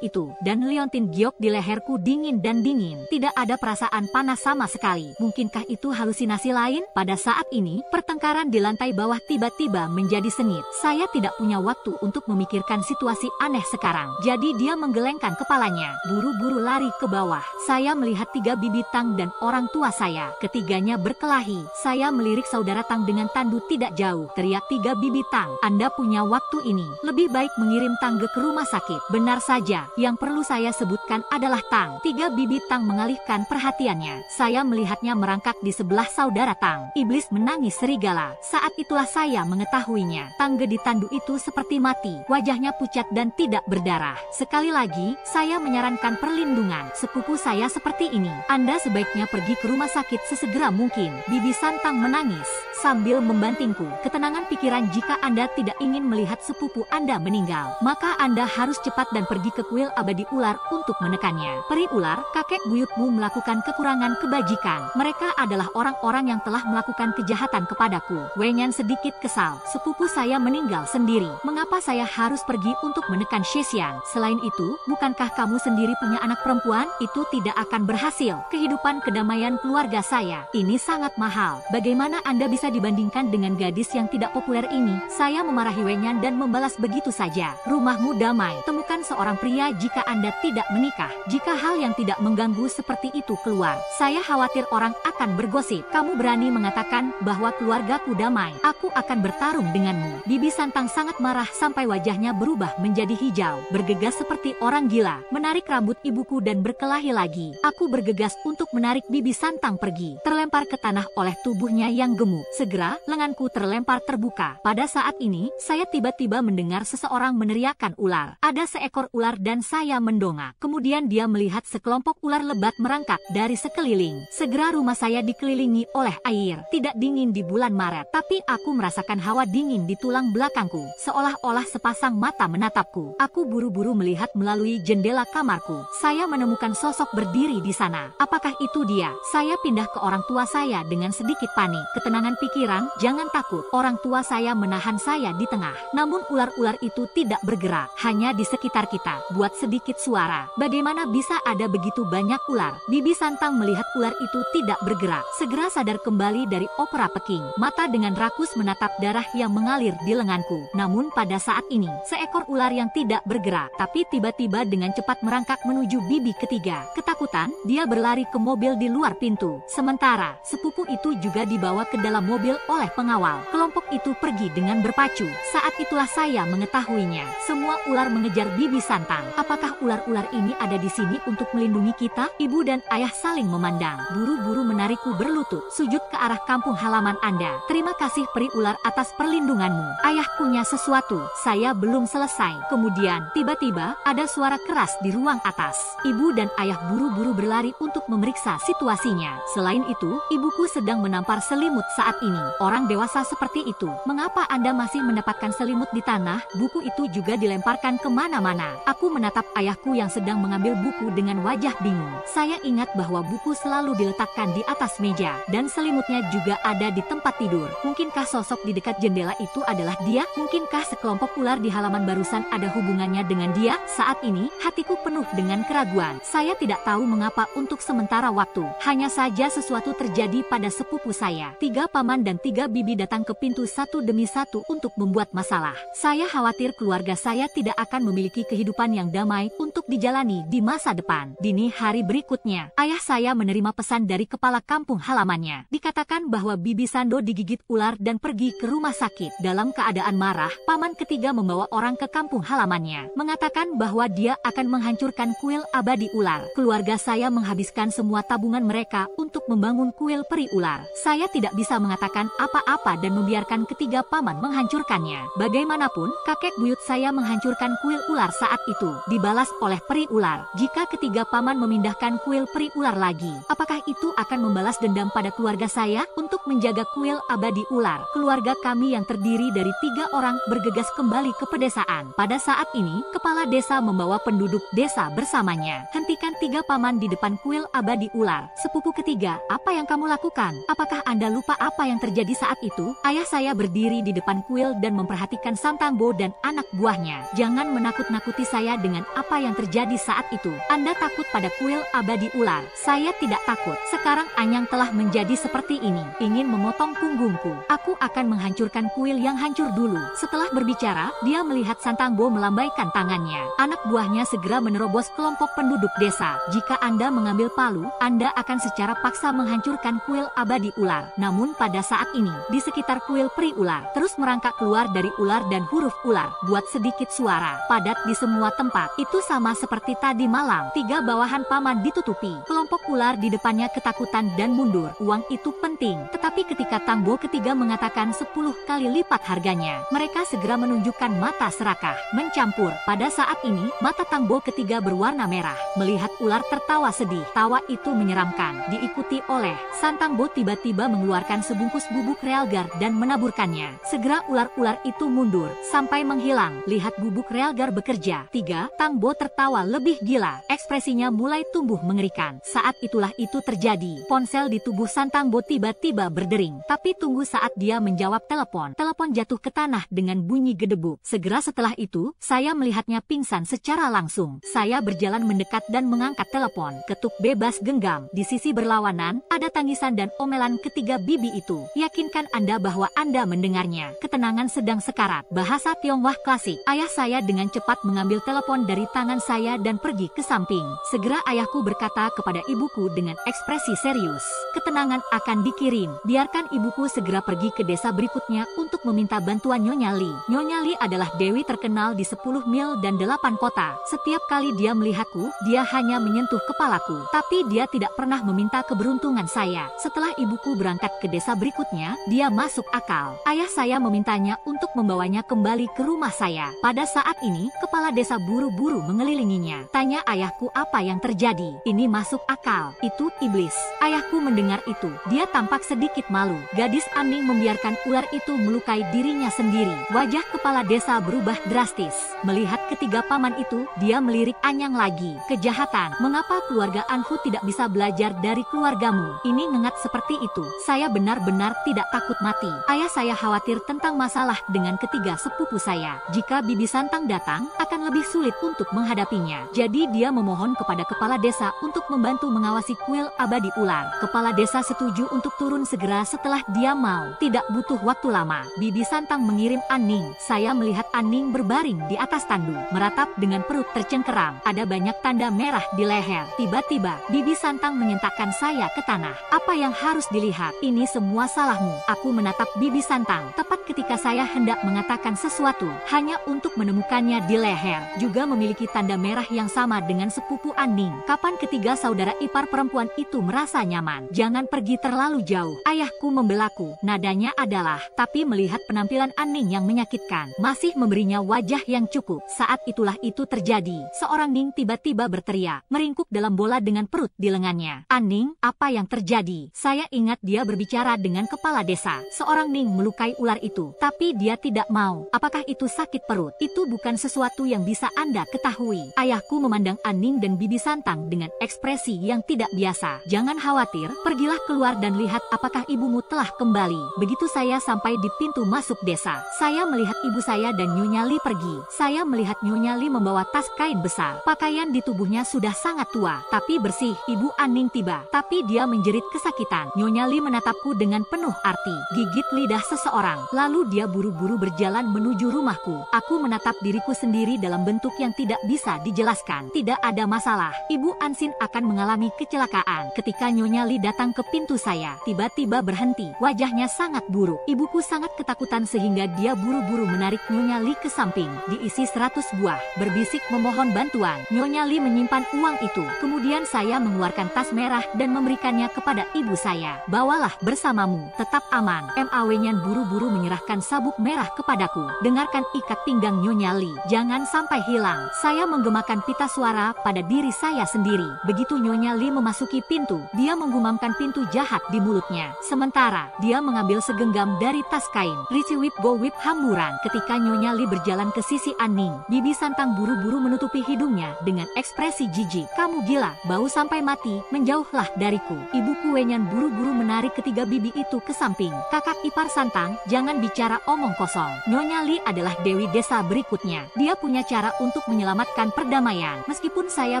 itu. Dan liontin giok di leherku dingin dan dingin. Tidak ada perasaan panas sama sekali. Mungkinkah itu halusinasi lain? Pada saat ini, pertengkaran di lantai bawah tiba-tiba menjadi sengit. Saya tidak punya waktu untuk memikirkan situasi aneh sekarang. Jadi dia menggelengkan kepalanya, buru-buru lari ke bawah. Saya melihat 3 bibi Tang dan orang tua saya. Ketiganya berkelahi. Saya melirik saudara Tang dengan tandu tidak jauh. Teriak 3 bibi Tang, Anda punya waktu ini. Lebih baik mengirim Tangge ke rumah sakit. Benar saja, yang perlu saya sebutkan adalah Tang. 3 bibi Tang mengalihkan perhatiannya. Saya melihatnya merangkak di sebelah saudara Tang. Iblis menangis serigala. Saat itulah saya mengetahuinya. Tangge di tandu itu seperti mati. Wajahnya pucat dan tidak berdarah. Sekali lagi, saya menyarankan perlindungan. Sepupu saya seperti ini. Anda sebaiknya pergi ke rumah sakit sesegera mungkin. Bibi Santang menangis sambil membantingku. Ketenangan pikiran jika Anda tidak ingin melihat sepupu Anda meninggal. Maka Anda harus cepat dan pergi ke kuil abadi ular untuk menekannya. Peri ular, kakek buyutmu melakukan kekurangan kebajikan. Mereka adalah orang-orang yang telah melakukan kejahatan kepadaku. Wenyan sedikit kesal. Sepupu saya meninggal sendiri. Mengapa saya harus pergi untuk menekan Shesian? Selain itu, bukankah kamu sendiri punya anak perempuan? Itu tidak akan berhasil. Kehidupan kedamaian keluarga saya ini sangat mahal. Bagaimana Anda bisa dibandingkan dengan gadis yang tidak populer ini? Saya memarahi Wenyan dan membalas begitu saja. Rumahmu damai. Temukan seorang pria jika Anda tidak menikah. Jika hal yang tidak mengganggu seperti itu keluar, saya khawatir orang akan bergosip. Kamu berani mengatakan bahwa keluargaku damai. Aku akan bertarung denganmu. Bibi Santang sangat marah sampai wajahnya berubah menjadi hijau. Bergegas seperti orang gila. Menarik rambut ibuku dan berkelahi lagi. Aku bergegas untuk menarik Bibi Santang pergi. Terlempar ke tanah oleh tubuhnya yang gemuk. Segera, lenganku terlempar terbuka. Pada saat ini, saya tiba-tiba mendengar seseorang meneriakkan ular. Ada seekor ular dan saya mendongak. Kemudian dia melihat sekelompok ular lebat merangkak dari sekeliling. Segera rumah saya dikelilingi oleh air. Tidak dingin di bulan Maret, tapi aku merasakan hawa dingin di tulang belakangku. Seolah-olah sepasang mata menatapku. Aku buru-buru melihat melalui jendela kamarku. Saya menemukan sosok berdiri di sana. Apakah itu dia? Saya pindah ke orang tua saya dengan sedikit panik. Ketenangan pikiran, jangan takut. Orang tua saya menahan saya di tengah. Namun ular-ular itu tidak bergerak. Hanya di sekitar kita. Buat sedikit suara. Bagaimana bisa ada begitu banyak ular? Bibi Santang melihat ular itu tidak bergerak. Segera sadar kembali dari opera Peking. Mata dengan rakus menatap darah yang mengalir di lenganku. Namun pada saat ini, seekor ular yang tidak bergerak, tapi tiba-tiba dengan cepat merangkak menuju bibi ketiga. Ketakutan, dia berlari ke mobil di luar pintu. Sementara, sepupu itu juga dibawa ke dalam mobil oleh pengawal. Kelompok itu pergi dengan berpacu. Saat itulah saya mengetahuinya. Semua ular mengejar Bibi Santang. Apakah ular-ular ini ada di sini untuk melindungi kita? Ibu dan ayah saling memandang. Buru-buru menarikku berlutut. Sujud ke arah kampung halaman Anda. Terima kasih peri ular atas perlindunganmu. Ayah punya sesuatu. Saya belum selesai. Kemudian, tiba-tiba, ada suara keras di ruang atas. Ibu dan ayah buru-buru berlari untuk memeriksa situasinya. Selain itu, ibuku sedang menampar selimut saat ini. Orang dewasa seperti itu. Mengapa Anda masih mendapatkan selimut di tanah? Buku itu juga dilemparkan kemana-mana. Aku menatap ayahku yang sedang mengambil buku dengan wajah bingung. Saya ingat bahwa buku selalu diletakkan di atas meja. Dan selimutnya juga ada di tempat tidur. Mungkinkah sosok di dekat jendela itu adalah dia? Mungkinkah sekelompok ular di halaman barusan ada hubungannya dengan dia? Saat ini, hatiku penuh dengan keraguan. Saya tidak tahu mengapa untuk sementara waktu. Hanya saja sesuatu terjadi pada sepupu saya. 3 paman dan 3 bibi datang ke pintu satu demi satu untuk membuat masalah. Saya khawatir keluarga saya tidak akan memiliki kehidupan yang damai untuk dijalani jalani di masa depan. Dini hari berikutnya, ayah saya menerima pesan dari kepala kampung halamannya. Dikatakan bahwa Bibi Sando digigit ular dan pergi ke rumah sakit. Dalam keadaan marah, paman ketiga membawa orang ke kampung halamannya, mengatakan bahwa dia akan menghancurkan kuil abadi ular. Keluarga saya menghabiskan semua tabungan mereka untuk membangun kuil peri ular. Saya tidak bisa mengatakan apa-apa dan membiarkan ketiga paman menghancurkannya. Bagaimanapun, kakek buyut saya menghancurkan kuil ular saat itu. Dibalas oleh peri ular. Jika ketiga paman memindahkan kuil peri ular lagi, apakah itu akan membalas dendam pada keluarga saya untuk menjaga kuil abadi ular? Keluarga kami yang terdiri dari 3 orang bergegas kembali ke pedesaan. Pada saat ini, kepala desa membawa penduduk desa bersamanya. Hentikan 3 paman di depan kuil abadi ular. Sepupu ketiga, apa yang kamu lakukan? Apakah Anda lupa apa yang terjadi saat itu? Ayah saya berdiri di depan kuil dan memperhatikan Santangbo dan anak buahnya. Jangan menakut-nakuti saya dengan apa yang terjadi saat itu. Anda takut pada kuil abadi ular. Saya tidak takut. Sekarang Anyang telah menjadi seperti ini. Ingin memotong punggungku. Aku akan menghancurkan kuil yang hancur dulu. Setelah berbicara, dia melihat Santangbo melambaikan tangannya. Anak buahnya segera menerobos kelompok penduduk desa. Jika Anda mengambil palu, Anda akan secara paksa menghancurkan kuil abadi ular. Namun pada saat ini, di sekitar kuil peri ular, terus merangkak keluar dari ular dan huruf ular, buat sedikit suara, padat di semua tempat. Itu sama seperti tadi malam. 3 bawahan paman ditutupi. Kelompok ular di depannya ketakutan dan mundur. Uang itu penting. Tetapi ketika Tangbo ketiga mengatakan 10 kali lipat harganya, mereka segera menunjukkan mata serakah, mencampur. Pada saat ini, mata Tangbo ketiga berwarna merah. Melihat ular tertawa sedih. Tawa itu menyeramkan. Diikuti oleh Santangbo tiba-tiba mengeluarkan sebungkus bubuk realgar dan menaburkannya. Segera ular-ular itu mundur sampai menghilang. Lihat bubuk realgar bekerja. 3. Tangbo tertawa lebih gila. Ekspresinya mulai tumbuh mengerikan. Saat itulah itu terjadi. Ponsel di tubuh Santangbo tiba-tiba berdering. Tapi tunggu saat dia menjawab telepon. Telepon jatuh ke tanah dengan bunyi gedebuk. Segera setelah itu, saya melihatnya pingsan secara langsung. Saya berjalan mendekat dan mengangkat telepon. Ketuk bebas genggam. Di sisi berlawanan, ada tangisan dan omelan ketiga bibi itu. Yakinkan Anda bahwa Anda mendengarnya. Ketenangan sedang sekarat. Bahasa Tionghoa klasik. Ayah saya dengan cepat mengambil telepon dari tangan saya dan pergi ke samping. Segera ayahku berkata kepada ibuku dengan ekspresi serius. Ketenangan akan dikirim. Biarkan ibuku segera pergi ke desa berikutnya untuk meminta bantuan Nyonya Li. Nyonya Li adalah dewi terkenal di 10 mil dan 8 kota. Setiap kali dia melihatku, dia hanya menyentuh kepalaku. Tapi dia tidak pernah meminta keberuntungan saya. Setelah ibuku berangkat ke desa berikutnya, dia masuk akal. Ayah saya memintanya untuk membawanya kembali ke rumah saya. Pada saat ini, kepala desa buru-buru mengelilinginya. Tanya ayahku apa yang terjadi. Ini masuk akal. Itu iblis. Ayahku mendengar itu. Dia tampak sedikit malu. Gadis Aning membiarkan ular itu melukai dirinya sendiri. Wajah kepala desa berubah drastis. Melihat ketiga paman itu, dia melirik Anyang lagi. Kejahatan. Mengapa keluarga Anfu tidak bisa belajar dari keluargamu? Ini ngengat seperti itu. Saya benar-benar tidak takut mati. Ayah saya khawatir tentang masalah dengan ketiga sepupu saya. Jika Bibi Santang datang, akan lebih sulit untuk menghadapinya. Jadi dia memohon kepada kepala desa untuk membantu mengawasi kuil abadi ular. Kepala desa setuju untuk turun segera setelah dia mau. Tidak butuh waktu lama. Bibi Santang mengirim Aning. Saya melihat Aning berbaring di atas tandu, meratap dengan perut tercengkeram. Ada banyak tanda merah di leher. Tiba-tiba, Bibi Santang menyentakkan saya ke tanah. Apa yang harus dilihat? Ini semua salahmu. Aku menatap Bibi Santang. Tepat ketika saya hendak mengatakan sesuatu, hanya untuk menemukannya di leher. Juga memiliki tanda merah yang sama dengan sepupu Aning. Kapan ketiga saudara ipar perempuan itu merasa nyaman? Jangan pergi terlalu jauh. Ayahku membelaku. Nadanya adalah, tapi melihat penampilan Aning yang menyakitkan, masih memberinya wajah yang cukup. Saat itulah itu terjadi. Seorang Ning tiba-tiba berteriak, meringkuk dalam bola dengan perut di lengannya. Aning, apa yang terjadi? Saya ingat dia berbicara dengan kepala desa. Seorang Ning melukai ular itu, tapi dia tidak mau. Apakah itu sakit perut? Itu bukan sesuatu yang bisa Anda ketahui. Ayahku memandang Aning dan Bibi Santang dengan ekspresi yang tidak biasa. Jangan khawatir, pergilah keluar dan lihat apakah ibumu telah kembali. Begitu saya sampai di pintu pintu masuk desa. Saya melihat ibu saya dan Nyonya Li pergi. Saya melihat Nyonya Li membawa tas kain besar. Pakaian di tubuhnya sudah sangat tua, tapi bersih. Ibu Aning tiba, tapi dia menjerit kesakitan. Nyonya Li menatapku dengan penuh arti. Gigit lidah seseorang. Lalu dia buru-buru berjalan menuju rumahku. Aku menatap diriku sendiri dalam bentuk yang tidak bisa dijelaskan. Tidak ada masalah. Ibu Ansin akan mengalami kecelakaan. Ketika Nyonya Li datang ke pintu saya, tiba-tiba berhenti. Wajahnya sangat buruk. Ibuku sangat ketakutan sehingga dia buru-buru menarik Nyonya Li ke samping. Diisi 100 buah. Berbisik memohon bantuan. Nyonya Li menyimpan uang itu. Kemudian saya mengeluarkan tas merah dan memberikannya kepada ibu saya. Bawalah bersamamu. Tetap aman. MAW Nyan buru-buru menyerahkan sabuk merah kepadaku. Dengarkan ikat pinggang Nyonya Li. Jangan sampai hilang. Saya menggemakan pita suara pada diri saya sendiri. Begitu Nyonya Li memasuki pintu, dia menggumamkan pintu jahat di mulutnya. Sementara, dia mengambil segenggam dari tas kain. Risi whip go whip hamburan. Ketika Nyonya Li berjalan ke sisi Aning, Bibi Santang buru-buru menutupi hidungnya dengan ekspresi jijik. Kamu gila, bau sampai mati, menjauhlah dariku. Ibuku Wenyan buru-buru menarik ketiga bibi itu ke samping. Kakak ipar Santang, jangan bicara omong kosong. Nyonya Li adalah dewi desa berikutnya. Dia punya cara untuk menyelamatkan perdamaian. Meskipun saya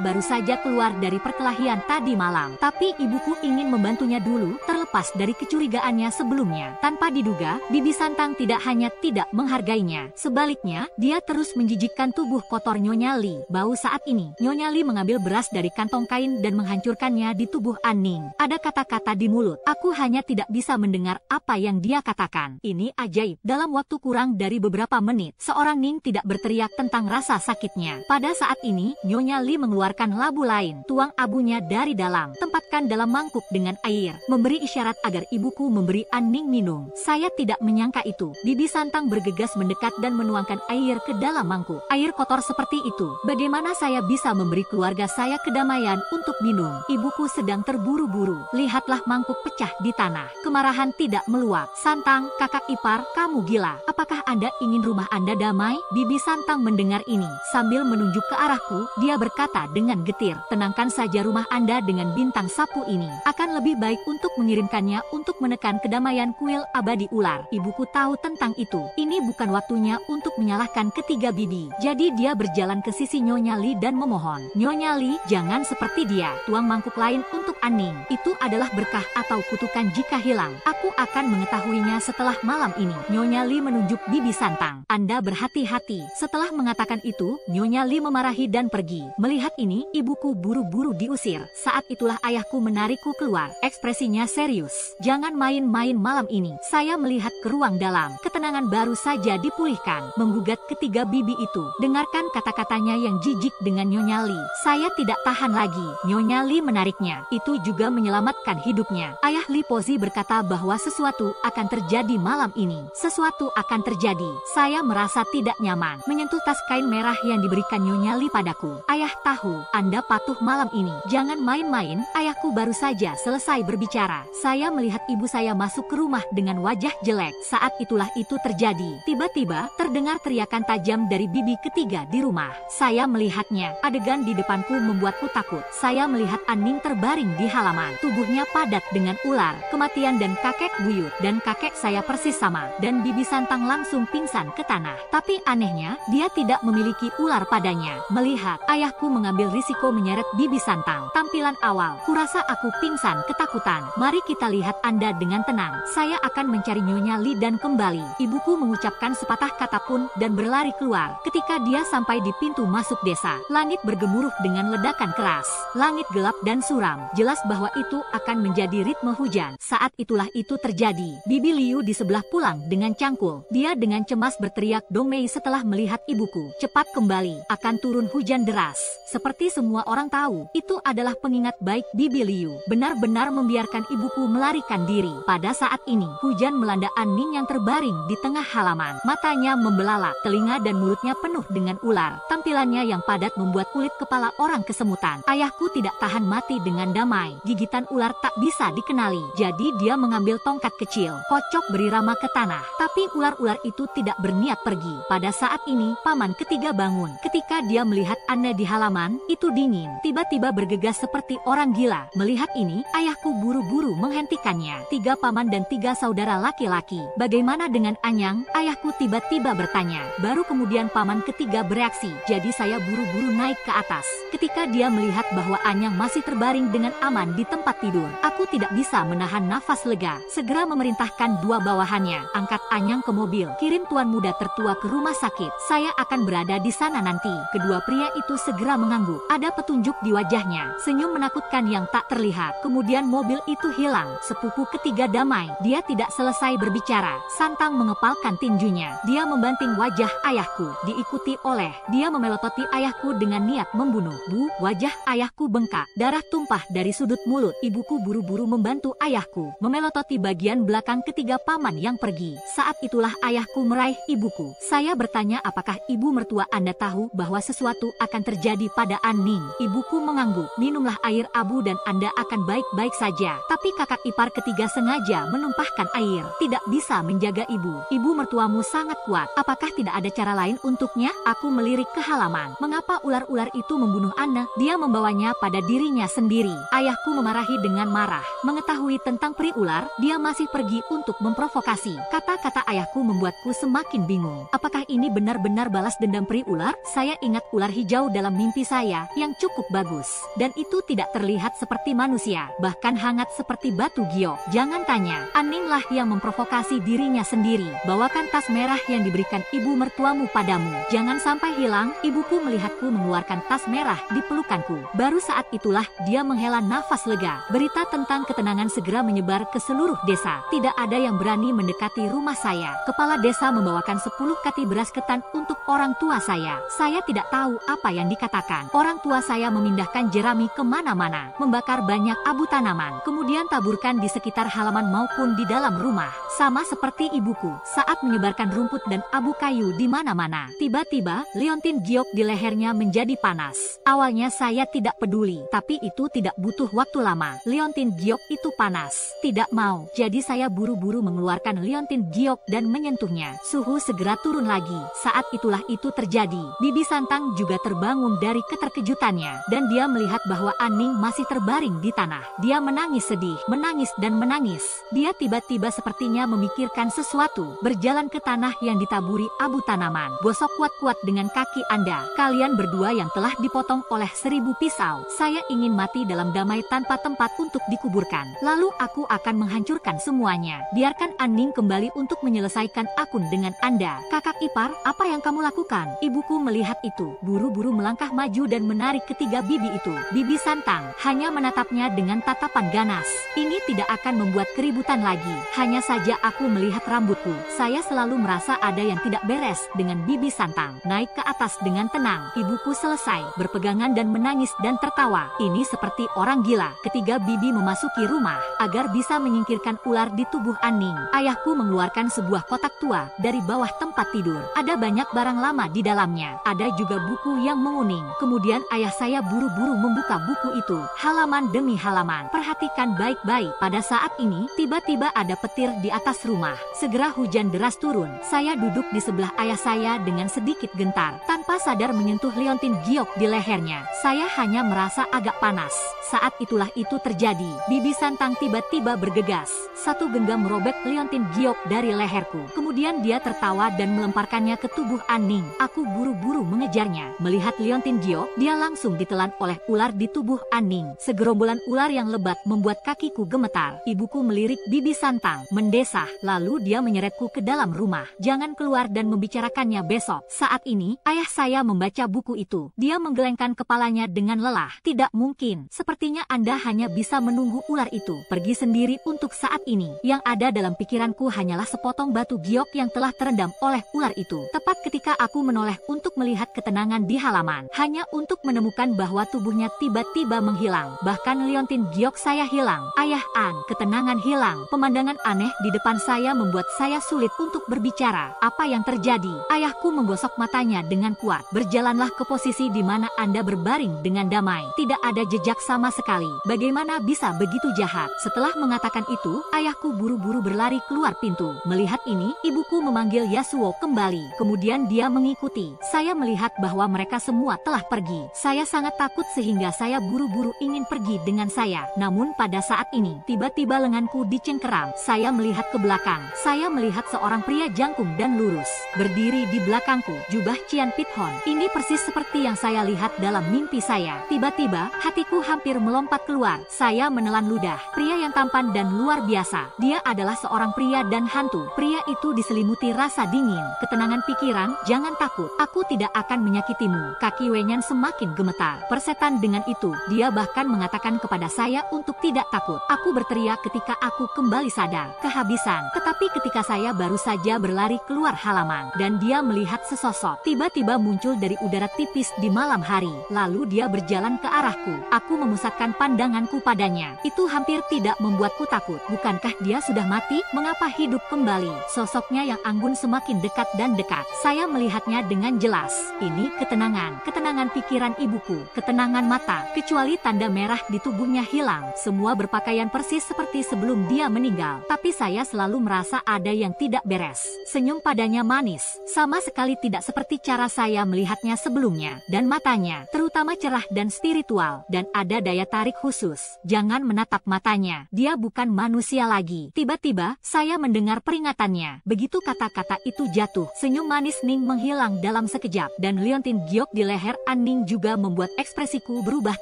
baru saja keluar dari perkelahian tadi malam, tapi ibuku ingin membantunya dulu, terlepas dari kecurigaannya sebelumnya. Tanpa diduga, Bibi Santang tidak hanya tidak menghargainya, sebaliknya, dia terus menjijikkan tubuh kotor Nyonya Li. Bau saat ini, Nyonya Li mengambil beras dari kantong kain dan menghancurkannya di tubuh Aning. Ada kata-kata di mulut. Aku hanya tidak bisa mendengar apa yang dia katakan. Ini ajaib. Dalam waktu kurang dari beberapa menit, seorang Ning tidak berteriak tentang rasa sakitnya. Pada saat ini, Nyonya Li mengeluarkan labu lain. Tuang abunya dari dalam. Tempatkan dalam mangkuk dengan air. Memberi isyarat agar ibuku memberi Aning minum. Saya tidak menyangka itu. Bibi Santang bergegas mendekat dan menuangkan air ke dalam mangkuk. Air kotor seperti itu. Bagaimana saya bisa memberi keluarga saya kedamaian untuk minum? Ibuku sedang terburu-buru. Lihatlah mangkuk pecah di tanah. Kemarahan tidak meluap. Santang, kakak ipar, kamu gila. Apakah Anda ingin rumah Anda damai? Bibi Santang mendengar ini. Sambil menunjuk ke arahku, dia berkata dengan getir, tenangkan saja rumah Anda dengan bintang sapu ini. Akan lebih baik untuk mengirimkannya untuk menekan kedamaian kuil abadi ular. Ibuku tahu tentang itu. Ini bukan waktunya untuk menyalahkan ketiga bibi. Jadi dia berjalan ke sisi Nyonya Li dan memohon. Nyonya Li, jangan seperti dia. Tuang mangkuk lain untuk Aning. Itu adalah berkah atau kutukan jika hilang. Aku akan mengetahuinya setelah malam ini. Nyonya Li menunjuk Bibi Santang. Anda berhati-hati. Setelah mengatakan itu, Nyonya Li memarahi dan pergi. Melihat ini, ibuku buru-buru diusir. Saat itulah ayahku menarikku keluar. Ekspresinya serius. Jangan main-main malam ini. Saya melihat ke ruang dalam. Ketenangan baru saja dipulihkan. Menggugat ketiga bibi itu. Dengarkan kata-katanya yang jijik dengan Nyonya Li. Saya tidak tahan lagi. Nyonya Li menariknya. Itu juga menyelamatkan hidupnya. Ayah Li Pozi berkata bahwa sesuatu akan terjadi malam ini. Sesuatu akan terjadi. Saya merasa tidak nyaman. Menyentuh tas kain merah yang diberikan Nyonya Li padaku. Ayah tahu, Anda patuh malam ini. Jangan main-main. Ayahku baru saja selesai berbicara. Saya melihat ibu saya masuk ke rumah dengan wajah jelek. Saat itulah itu terjadi. Tiba-tiba, terdengar teriakan tajam dari bibi ketiga di rumah. Saya melihatnya. Adegan di depanku membuatku takut. Saya melihat Aning terbaring di halaman. Tubuhnya padat dengan ular, kematian dan kakek buyut. Dan kakek saya persis sama. Dan Bibi Santang langsung pingsan ke tanah. Tapi anehnya, dia tidak memiliki ular padanya. Melihat ayahku mengambil risiko menyeret Bibi Santang. Tampilan awal, kurasa aku pingsan ketakutan. Mari kita lihat Anda dengan tenang. Saya akan mencari Nyonya Li dan kembali. Ibuku mengucapkan sepatah kata pun dan berlari keluar. Ketika dia sampai di pintu masuk desa, langit bergemuruh dengan ledakan keras. Langit gelap dan suram. Jelas bahwa itu akan menjadi ritme hujan. Saat itulah itu terjadi. Bibi Liu di sebelah pulang dengan cangkul. Dia dengan cemas berteriak Dongmei setelah melihat ibuku. Cepat kembali, akan turun hujan deras. Seperti semua orang tahu, itu adalah pengingat baik Bibi Liu. Benar-benar membiarkan ibuku melarikan diri. Pada saat ini, hujan melanda Aning yang terbaring di tengah halaman. Matanya membelalak, telinga dan mulutnya penuh dengan ular. Tampilannya yang padat membuat kulit kepala orang kesemutan. Ayahku tidak tahan mati dengan damai. Gigitan ular tak bisa dikenali. Jadi dia mengambil tongkat kecil, kocok berirama ke tanah. Tapi ular-ular itu tidak berniat pergi. Pada saat ini, paman ketiga bangun. Ketika dia melihat Anda di halaman, itu dingin. Tiba-tiba bergegas seperti orang gila. juga. Melihat ini, ayahku buru-buru menghentikannya. 3 paman dan 3 saudara laki-laki. Bagaimana dengan Anyang? Ayahku tiba-tiba bertanya. Baru kemudian paman ketiga bereaksi. Jadi saya buru-buru naik ke atas. Ketika dia melihat bahwa Anyang masih terbaring dengan aman di tempat tidur, aku tidak bisa menahan nafas lega. Segera memerintahkan 2 bawahannya. Angkat Anyang ke mobil. Kirim tuan muda tertua ke rumah sakit. Saya akan berada di sana nanti. Kedua pria itu segera mengangguk. Ada petunjuk di wajahnya. Senyum menakutkan yang tak terlihat. Kemudian mobil itu hilang. Sepupu ketiga damai. Dia tidak selesai berbicara. Santang mengepalkan tinjunya. Dia membanting wajah ayahku. Diikuti oleh dia memelototi ayahku dengan niat membunuh. Bu, wajah ayahku bengkak. Darah tumpah dari sudut mulut. Ibuku buru-buru membantu ayahku memelototi bagian belakang ketiga paman yang pergi. Saat itulah ayahku meraih ibuku. Saya bertanya, apakah ibu mertua Anda tahu bahwa sesuatu akan terjadi pada Aning? Ibuku mengangguk. Minumlah air abu dan Anda akan baik-baik saja. Tapi kakak ipar ketiga sengaja menumpahkan air. Tidak bisa menjaga ibu. Ibu mertuamu sangat kuat. Apakah tidak ada cara lain untuknya? Aku melirik ke halaman. Mengapa ular-ular itu membunuh Anda? Dia membawanya pada dirinya sendiri. Ayahku memarahi dengan marah. Mengetahui tentang peri ular, dia masih pergi untuk memprovokasi. Kata-kata ayahku membuatku semakin bingung. Apakah ini benar-benar balas dendam peri ular? Saya ingat ular hijau dalam mimpi saya yang cukup bagus. Dan itu tidak terlihat seperti manusia. Bahkan hangat seperti batu giok. Jangan tanya. Aninglah yang memprovokasi dirinya sendiri. Bawakan tas merah yang diberikan ibu mertuamu padamu. Jangan sampai hilang. Ibuku melihatku mengeluarkan tas merah di pelukanku. Baru saat itulah dia menghela nafas lega. Berita tentang ketenangan segera menyebar ke seluruh desa. Tidak ada yang berani mendekati rumah saya. Kepala desa membawakan 10 kati beras ketan untuk orang tua saya. Saya tidak tahu apa yang dikatakan. Orang tua saya memindahkan jerami kemana-mana. Membakar banyak abu tanaman. Kemudian taburkan di sekitar halaman maupun di dalam rumah. Sama seperti ibuku saat menyebarkan rumput dan abu kayu di mana-mana. Tiba-tiba, liontin giok di lehernya menjadi panas. Awalnya saya tidak peduli, tapi itu tidak butuh waktu lama. Liontin giok itu panas. Tidak mau. Jadi saya buru-buru mengeluarkan liontin giok dan menyentuhnya. Suhu segera turun lagi. Saat itulah itu terjadi. Bibi Santang juga terbangun dari keterkejutannya. Dan dia melihat bahwa Aning masih terbaring di tanah. Dia menangis sedih. Menangis dan menangis. Dia tiba-tiba sepertinya memikirkan sesuatu. Berjalan ke tanah yang ditaburi abu tanaman. Gosok kuat-kuat dengan kaki Anda. Kalian berdua yang telah dipotong oleh 1000 pisau. Saya ingin mati dalam damai tanpa tempat untuk dikuburkan. Lalu aku akan menghancurkan semuanya. Biarkan Aning kembali untuk menyelesaikan akun dengan Anda. Kakak ipar, apa yang kamu lakukan? Ibuku melihat itu. Buru-buru melangkah maju dan menarik ketiga bibi itu. Bibi Santang hanya menatapnya dengan tatapan ganas. Ini tidak akan membuat keributan lagi. Hanya saja aku melihat rambutku. Saya selalu merasa ada yang tidak beres dengan Bibi Santang. Naik ke atas dengan tenang. Ibuku selesai berpegangan dan menangis dan tertawa. Ini seperti orang gila. Ketiga bibi memasuki rumah agar bisa menyingkirkan ular di tubuh Aning. Ayahku mengeluarkan sebuah kotak tua dari bawah tempat tidur. Ada banyak barang lama di dalamnya. Ada juga buku yang menguning. Kemudian ayah saya buru-buru membuka buku itu. Halaman demi halaman. Perhatikan baik-baik. Pada saat ini, tiba-tiba ada petir di atas rumah. Segera hujan deras turun. Saya duduk di sebelah ayah saya dengan sedikit gentar. Tanpa sadar menyentuh liontin giok di lehernya. Saya hanya merasa agak panas. Saat itulah itu terjadi. Bibi Santang tiba-tiba bergegas. Satu genggam merobek liontin giok dari leherku. Kemudian dia tertawa dan melemparkannya ke tubuh Aning. Aku buru-buru mengejarnya. Melihat liontin giok, dia langsung ditelan oleh ular di tubuh Aning. Segerombolan ular yang lebat membuat kakiku gemetar. Ibuku melirik Bibi Santang, mendesah. Lalu dia menyeretku ke dalam rumah. Jangan keluar dan membicarakannya besok. Saat ini, ayah saya membaca buku itu. Dia menggelengkan kepalanya dengan lelah. Tidak mungkin. Sepertinya Anda hanya bisa menunggu ular itu pergi sendiri untuk saat ini. Yang ada dalam pikiranku hanyalah sepotong batu giok yang telah terendam oleh ular itu. Tepat ketika aku menoleh untuk melihat ketenangan di halaman. Hanya untuk menemukan bahwa tubuhnya tiba-tiba menghilang. Bahkan liontin giok saya hilang. hilang. Ayah An, ketenangan hilang. Pemandangan aneh di depan saya membuat saya sulit untuk berbicara. Apa yang terjadi? Ayahku menggosok matanya dengan kuat. Berjalanlah ke posisi di mana Anda berbaring dengan damai. Tidak ada jejak sama sekali. Bagaimana bisa begitu jahat? Setelah mengatakan itu, ayahku buru-buru berlari keluar pintu. Melihat ini, ibuku memanggil Yasuo kembali. Kemudian dia mengikuti. Saya melihat bahwa mereka semua telah pergi. Saya sangat takut sehingga saya buru-buru ingin pergi dengan saya. Namun pada saat ini, tiba-tiba lenganku dicengkeram. Saya melihat ke belakang. Saya melihat seorang pria jangkung dan lurus berdiri di belakangku. Jubah Cian Pithon. Ini persis seperti yang saya lihat dalam mimpi saya. Tiba-tiba, hatiku hampir melompat keluar. Saya menelan ludah. Pria yang tampan dan luar biasa. Dia adalah seorang pria dan hantu. Pria itu diselimuti rasa dingin. Ketenangan pikiran, jangan takut. Aku tidak akan menyakitimu. Kaki Wenyan semakin gemetar. Persetan dengan itu, dia bahkan mengatakan kepada saya untuk tidak takut. Aku berteriak ketika aku kembali sadar. Kehabisan. Tetapi ketika saya baru saja berlari keluar halaman, dan dia melihat sesosok tiba-tiba muncul dari udara tipis di malam hari. Lalu dia berjalan ke arahku. Aku memusatkan pandanganku padanya. Itu hampir tidak membuatku takut. Bukankah dia sudah mati? Mengapa hidup kembali? Sosoknya yang anggun semakin dekat dan dekat. Saya melihatnya dengan jelas. Ini ketenangan. Ketenangan pikiran ibuku. Ketenangan mata. Kecuali tanda merah di tubuhnya hilang. Semua berpakaian persis seperti sebelum dia meninggal. Tapi saya selalu merasa ada yang tidak beres. Senyum padanya manis. Sama sekali tidak seperti cara saya melihatnya sebelumnya. Dan matanya, terutama cerah dan spiritual. Dan ada daya tarik khusus. Jangan menatap matanya. Dia bukan manusia lagi. Tiba-tiba, saya mendengar peringatannya. Begitu kata-kata itu jatuh, senyum manis Ning menghilang dalam sekejap. Dan liontin giok di leher Ning juga membuat ekspresiku berubah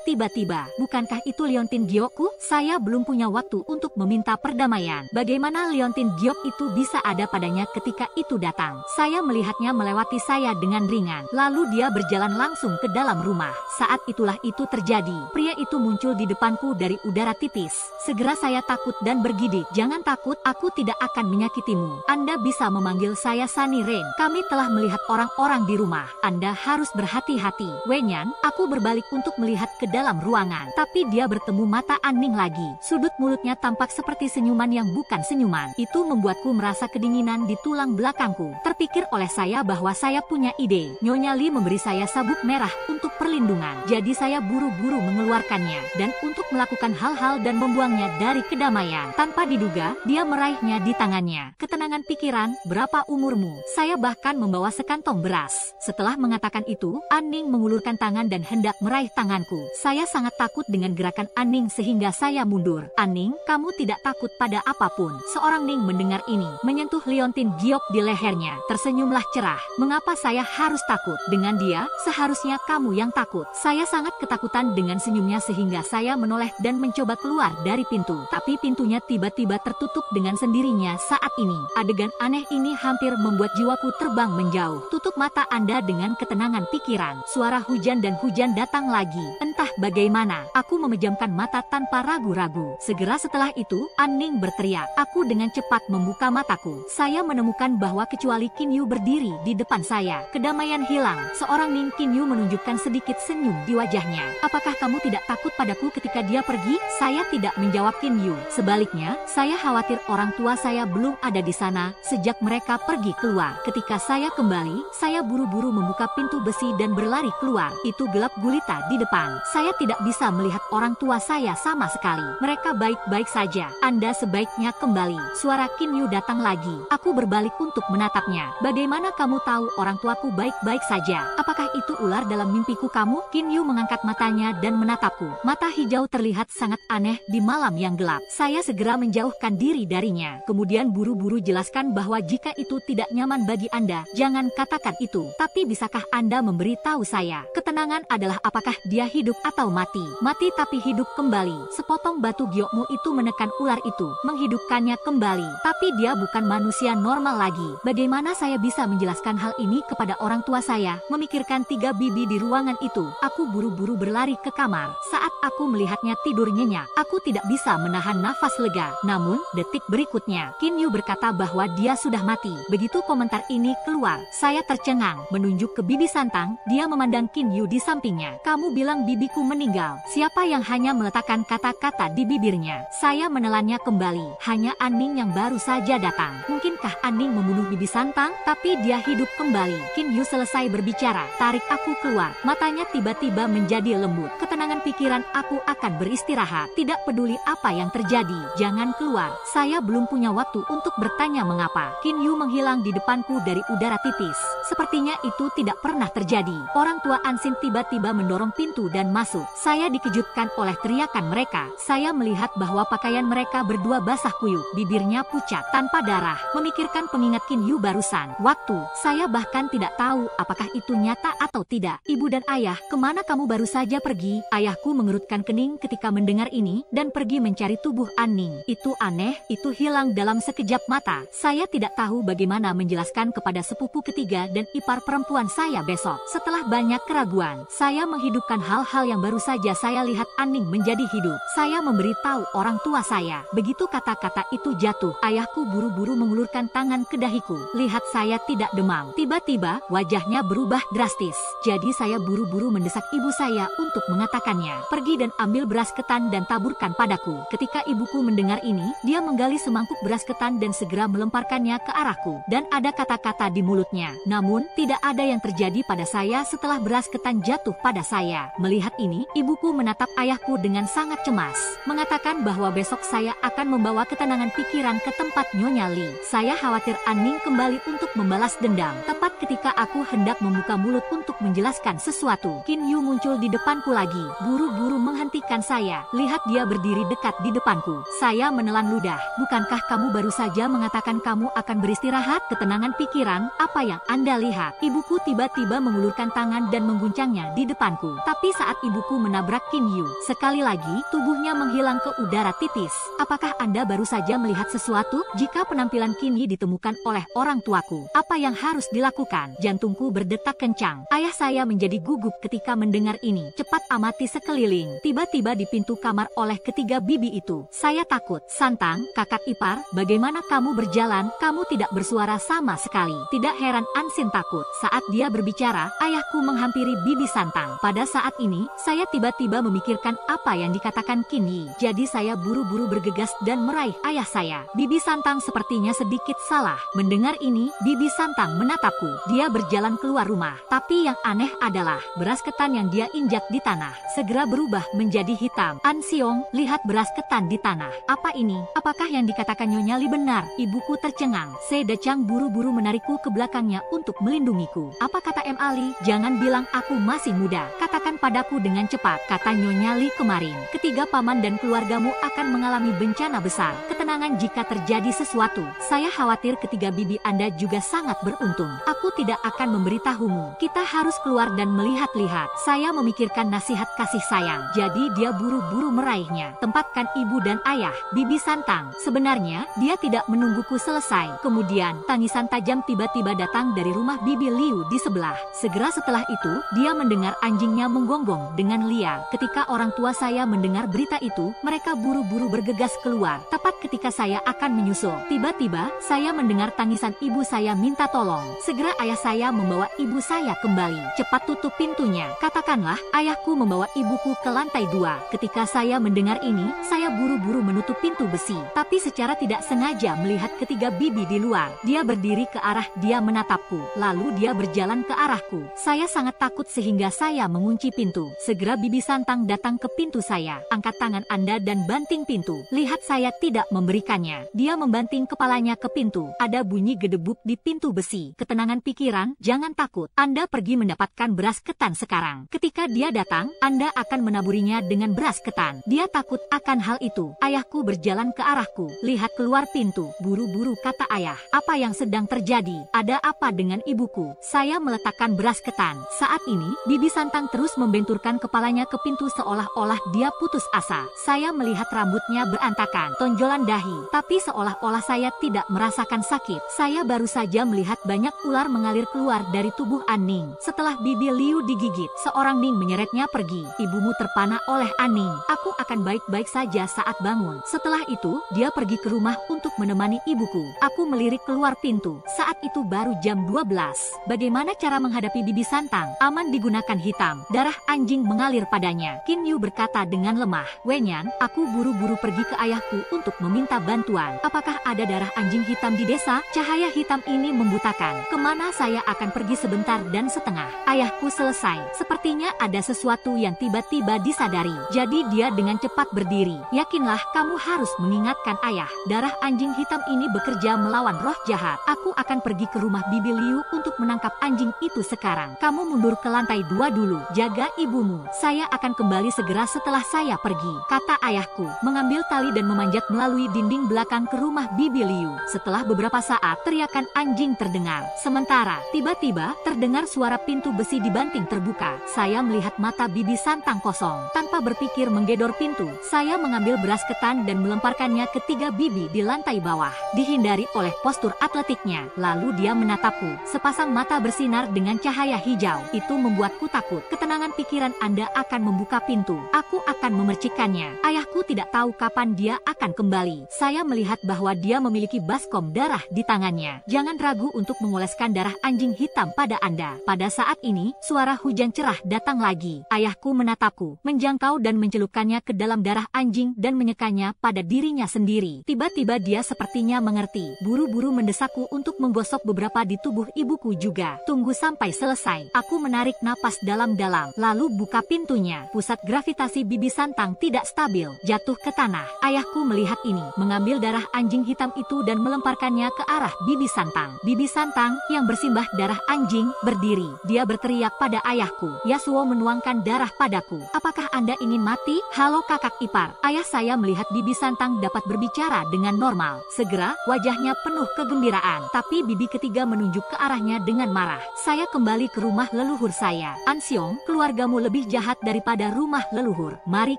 tiba-tiba. Bukankah itu liontin giokku? Saya belum punya waktu untuk meminta perdamaian. Bagaimana liontin giok itu bisa ada padanya ketika itu datang? Saya melihatnya melewati saya dengan ringan. Lalu dia berjalan langsung ke dalam rumah. Saat itulah itu terjadi. Pria itu muncul di depanku dari udara tipis. Segera saya takut dan bergidik. Jangan takut, aku tidak akan menyakitimu. Anda bisa memanggil saya Sunny Rain. Kami telah melihat orang-orang di rumah. Anda harus berhati-hati. Wenyan, aku berbalik untuk melihat ke dalam ruangan. Tapi dia bertemu mata Ning lagi. Sudut mulutnya tampak seperti senyuman yang bukan senyuman. Itu membuatku merasa kedinginan di tulang belakangku. Terpikir oleh saya bahwa saya punya ide. Nyonya Li memberi saya sabuk merah untuk perlindungan. Jadi saya buru-buru mengeluarkannya. Dan untuk melakukan hal-hal dan membuangnya dari kedamaian. Tanpa diduga, dia meraihnya di tangannya. Ketenangan pikiran, berapa umurmu? Saya bahkan membawa sekantong beras. Setelah mengatakan itu, Ning mengulurkan tangan dan hendak meraih tanganku. Saya sangat takut dengan gerakan Ning sehingga saya mundur. Ning, kamu tidak takut pada apapun. Seorang Ning mendengar ini, menyentuh liontin giok di lehernya. Tersenyumlah cerah. Mengapa saya harus takut? Dengan dia, seharusnya kamu yang takut. Saya sangat ketakutan dengan senyumnya sehingga saya menoleh dan mencoba keluar dari pintu. Tapi pintunya tiba-tiba tertutup dengan sendirinya saat ini. Adegan aneh ini hampir membuat jiwaku terbang menjauh. Tutup mata Anda dengan ketenangan pikiran. Suara hujan dan hujan datang lagi. Entah bagaimana, aku memejamkan mata tanpa ragu-ragu. Segera setelah itu, Ning berteriak. Aku dengan cepat membuka mataku. Saya menemukan bahwa kecuali Qin Yu berdiri di depan saya. Kedamaian hilang. Seorang Ning Qin Yu menunjukkan sedikit senyum di wajahnya. Apakah kamu tidak takut padaku ketika dia pergi? Saya tidak menjawab Qin Yu. Sebaliknya, saya khawatir orang tua saya belum ada di sana sejak mereka pergi keluar. Ketika saya kembali, saya buru-buru membuka pintu besi dan berlari keluar. Itu gelap gulita di depan. Saya tidak bisa melihat orang tua saya sama sekali. Mereka baik-baik saja. Anda sebaiknya kembali. Suara Qin Yu datang lagi. Aku berbalik untuk menatapnya. Bagaimana kamu tahu orang tuaku baik-baik saja? Apakah itu ular dalam mimpiku kamu? Qin Yu mengangkat matanya dan menatapku. Mata hijau terlihat sangat aneh di malam yang gelap. Saya segera menjauhkan diri darinya. Kemudian buru-buru jelaskan bahwa jika itu tidak nyaman bagi Anda, jangan katakan itu. Tapi bisakah Anda memberitahu saya? Ketenangan adalah apakah dia hidup atau mati? Mati tapi hidup kembali. Sepotong batu giokmu itu menekan ular itu, menghidupkannya kembali. Tapi dia bukan manusia normal lagi. Bagaimana saya bisa menjelaskan hal ini kepada orang tua saya? Memikirkan 3 bibi di ruangan itu, aku buru-buru berlari ke kamar. Saat aku melihatnya tidur nyenyak, aku tidak bisa menahan nafas lega. Namun, detik berikutnya, Qin Yu berkata bahwa dia sudah mati. Begitu komentar ini keluar, saya tercengang. Menunjuk ke bibi Santang, dia memandang Qin Yu di sampingnya. Kamu bilang bibiku meninggal. Siapa yang hanya meletakkan kata-kata tercipta di bibirnya. Saya menelannya kembali. Hanya Aning yang baru saja datang. Mungkinkah Aning membunuh Bibi Santang? Tapi dia hidup kembali. Qin Yu selesai berbicara. Tarik aku keluar. Matanya tiba-tiba menjadi lembut. Ketenangan pikiran, aku akan beristirahat. Tidak peduli apa yang terjadi. Jangan keluar. Saya belum punya waktu untuk bertanya mengapa. Qin Yu menghilang di depanku dari udara tipis. Sepertinya itu tidak pernah terjadi. Orang tua Ansin tiba-tiba mendorong pintu dan masuk. Saya dikejutkan oleh teriakan mereka. Saya melihat bahwa pakaian mereka berdua basah kuyup, bibirnya pucat, tanpa darah. Memikirkan pengingat Qin Yu barusan. Waktu, saya bahkan tidak tahu apakah itu nyata atau tidak. Ibu dan ayah, kemana kamu baru saja pergi? Ayahku mengerutkan kening ketika mendengar ini, dan pergi mencari tubuh Aning. Itu aneh, itu hilang dalam sekejap mata. Saya tidak tahu bagaimana menjelaskan kepada sepupu ketiga dan ipar perempuan saya besok. Setelah banyak keraguan, saya menghidupkan hal-hal yang baru saja saya lihat Aning menjadi hidup. Saya memberitahu orang tua saya. Begitu kata-kata itu jatuh, ayahku buru-buru mengulurkan tangan ke dahiku. Lihat saya tidak demam. Tiba-tiba, wajahnya berubah drastis. Jadi saya buru-buru mendesak ibu saya untuk mengatakannya. Pergi dan ambil beras ketan dan taburkan padaku. Ketika ibuku mendengar ini, dia menggali semangkuk beras ketan dan segera melemparkannya ke arahku. Dan ada kata-kata di mulutnya. Namun, tidak ada yang terjadi pada saya setelah beras ketan jatuh pada saya. Melihat ini, ibuku menatap ayahku dengan sangat cemas. Mengatakan bahwa besok saya akan membawa ketenangan pikiran ke tempat Nyonya Li. Saya khawatir Aning kembali untuk membalas dendam. Tepat ketika aku hendak membuka mulut untuk menjelaskan sesuatu, Qin Yu muncul di depanku lagi. Buru-buru menghentikan saya. Lihat dia berdiri dekat di depanku. Saya menelan ludah. Bukankah kamu baru saja mengatakan kamu akan beristirahat? Ketenangan pikiran, apa yang Anda lihat? Ibuku tiba-tiba mengulurkan tangan dan mengguncangnya di depanku. Tapi saat ibuku menabrak Qin Yu, sekali lagi tubuhnya menghilang ke udara tipis. Apakah Anda baru saja melihat sesuatu? Jika penampilan Qin Yu ditemukan oleh orang tuaku, apa yang harus dilakukan? Jantungku berdetak kencang. Ayah saya menjadi gugup ketika mendengar ini. Cepat amati sekeliling. Tiba-tiba di pintu kamar oleh ketiga bibi itu. Saya takut. Santang, kakak ipar, bagaimana kamu berjalan? Kamu tidak bersuara sama sekali. Tidak heran Ansin takut. Saat dia berbicara, ayahku menghampiri Bibi Santang. Pada saat ini, saya tiba-tiba memikirkan apa yang dikatakan Qin Yi. Jadi saya buru-buru bergegas dan meraih ayah saya. Bibi Santang sepertinya sedikit salah. Mendengar ini, Bibi Santang menatapku. Dia berjalan keluar rumah. Tapi yang aneh adalah, beras ketan yang dia injak di tanah segera berubah menjadi hitam. An Xiong, lihat beras ketan di tanah. Apa ini? Apakah yang dikatakan Nyonya Li benar? Ibuku tercengang. Seda Chang buru-buru menarikku ke belakangnya untuk melindungiku. Apa kata M. Ali? Jangan bilang aku masih muda. Katakan padaku dengan cepat, kata Nyonya Li kemarin. Ketiga paman dan keluargamu akan mengalami bencana besar. Ketenangan jika terjadi sesuatu. Saya khawatir ketiga bibi Anda juga sangat beruntung. Aku tidak akan memberitahumu. Kita harus keluar dan melihat-lihat. Saya memikirkan nasihat kasih sayang. Jadi dia buru-buru meraihnya. Tempatkan ibu dan ayah. Bibi Santang. Sebenarnya, dia tidak menungguku selesai. Kemudian, tangisan tajam tiba-tiba datang dari rumah Bibi Liu di sebelah. Segera setelah itu, dia mendengar anjingnya menggonggong dengan liar. Ketika orang tua saya mendengar berita itu, mereka buru-buru bergegas keluar. Tepat ketika saya akan menyusul, tiba-tiba, saya mendengar tangisan ibu saya minta tolong. Segera ayah saya membawa ibu saya kembali. Cepat tutup pintunya. Katakanlah, ayahku membawa ibuku ke lantai 2. Ketika saya mendengar ini, saya buru-buru menutup pintu besi. Tapi secara tidak sengaja melihat ketiga bibi di luar. Dia berdiri ke arah dia menatapku. Lalu dia berjalan ke arahku. Saya sangat takut sehingga saya mengunci pintu. Segera Bibi Santang datang ke pintu saya. Angkat tangan Anda dan banting pintu. Lihat saya tidak memberikannya. Dia membanting kepalanya ke pintu. Ada bunyi gedebuk di pintu besi. Ketenangan pikiran, jangan takut. Anda pergi mendapatkan beras ketan sekarang. Ketika dia datang, Anda akan menaburinya dengan beras ketan. Dia takut akan hal itu. Ayahku berjalan ke arahku. Lihat keluar pintu. Buru-buru kata ayah. Apa yang sedang terjadi? Ada apa dengan ibuku? Saya meletakkan beras ketan. Saat ini, Bibi Santang terus membenturkan kepalanya ke pintu seolah-olah dia putus asa. Saya melihat rambutnya berantakan. Tonjolan birahi. Tapi seolah-olah saya tidak merasakan sakit. Saya baru saja melihat banyak ular mengalir keluar dari tubuh Aning. Setelah Bibi Liu digigit, seorang Ning menyeretnya pergi. Ibumu terpana oleh Aning. Aku akan baik-baik saja saat bangun. Setelah itu, dia pergi ke rumah untuk menemani ibuku. Aku melirik keluar pintu. Saat itu baru jam 12. Bagaimana cara menghadapi Bibi Santang? Aman digunakan hitam. Darah anjing mengalir padanya. Qin Yu berkata dengan lemah. Wenyan, aku buru-buru pergi ke ayahku untuk meminta bantuan. Apakah ada darah anjing hitam di desa? Cahaya hitam ini membutakan. Kemana saya akan pergi sebentar dan setengah? Ayahku selesai. Sepertinya ada sesuatu yang tiba-tiba disadari. Jadi dia dengan cepat berdiri. Yakinlah, kamu harus mengingatkan ayah. Darah anjing hitam ini bekerja melawan roh jahat. Aku akan pergi ke rumah Bibi Liu untuk menangkap anjing itu sekarang. Kamu mundur ke lantai 2 dulu. Jaga ibumu. Saya akan kembali segera setelah saya pergi, kata ayahku. Mengambil tali dan memanjat melalui dinding belakang ke rumah Bibi Liu. Setelah beberapa saat, teriakan anjing terdengar. Sementara, tiba-tiba, terdengar suara pintu besi dibanting terbuka. Saya melihat mata Bibi Santang kosong. Tanpa berpikir menggedor pintu, saya mengambil beras ketan dan melemparkannya ke 3 bibi di lantai bawah. Dihindari oleh postur atletiknya. Lalu dia menatapku. Sepasang mata bersinar dengan cahaya hijau. Itu membuatku takut. Ketenangan pikiran Anda akan membuka pintu. Aku akan memercikkannya. Ayahku tidak tahu kapan dia akan kembali. Saya melihat bahwa dia memiliki baskom darah di tangannya. Jangan ragu untuk mengoleskan darah anjing hitam pada Anda. Pada saat ini, suara hujan cerah datang lagi. Ayahku menatapku, menjangkau dan mencelupkannya ke dalam darah anjing dan menyekannya pada dirinya sendiri. Tiba-tiba dia sepertinya mengerti. Buru-buru mendesakku untuk menggosok beberapa di tubuh ibuku juga. Tunggu sampai selesai. Aku menarik napas dalam-dalam, lalu buka pintunya. Pusat gravitasi Bibi Santang tidak stabil, jatuh ke tanah. Ayahku melihat ini, mengambil darah anjing hitam itu dan melemparkannya ke arah Bibi Santang. Bibi Santang, yang bersimbah darah anjing, berdiri. Dia berteriak pada ayahku. Yasuo menuangkan darah padaku. Apakah Anda ingin mati? Halo kakak ipar. Ayah saya melihat Bibi Santang dapat berbicara dengan normal. Segera, wajahnya penuh kegembiraan. Tapi bibi ketiga menunjuk ke arahnya dengan marah. Saya kembali ke rumah leluhur saya. Anxiong, keluargamu lebih jahat daripada rumah leluhur. Mari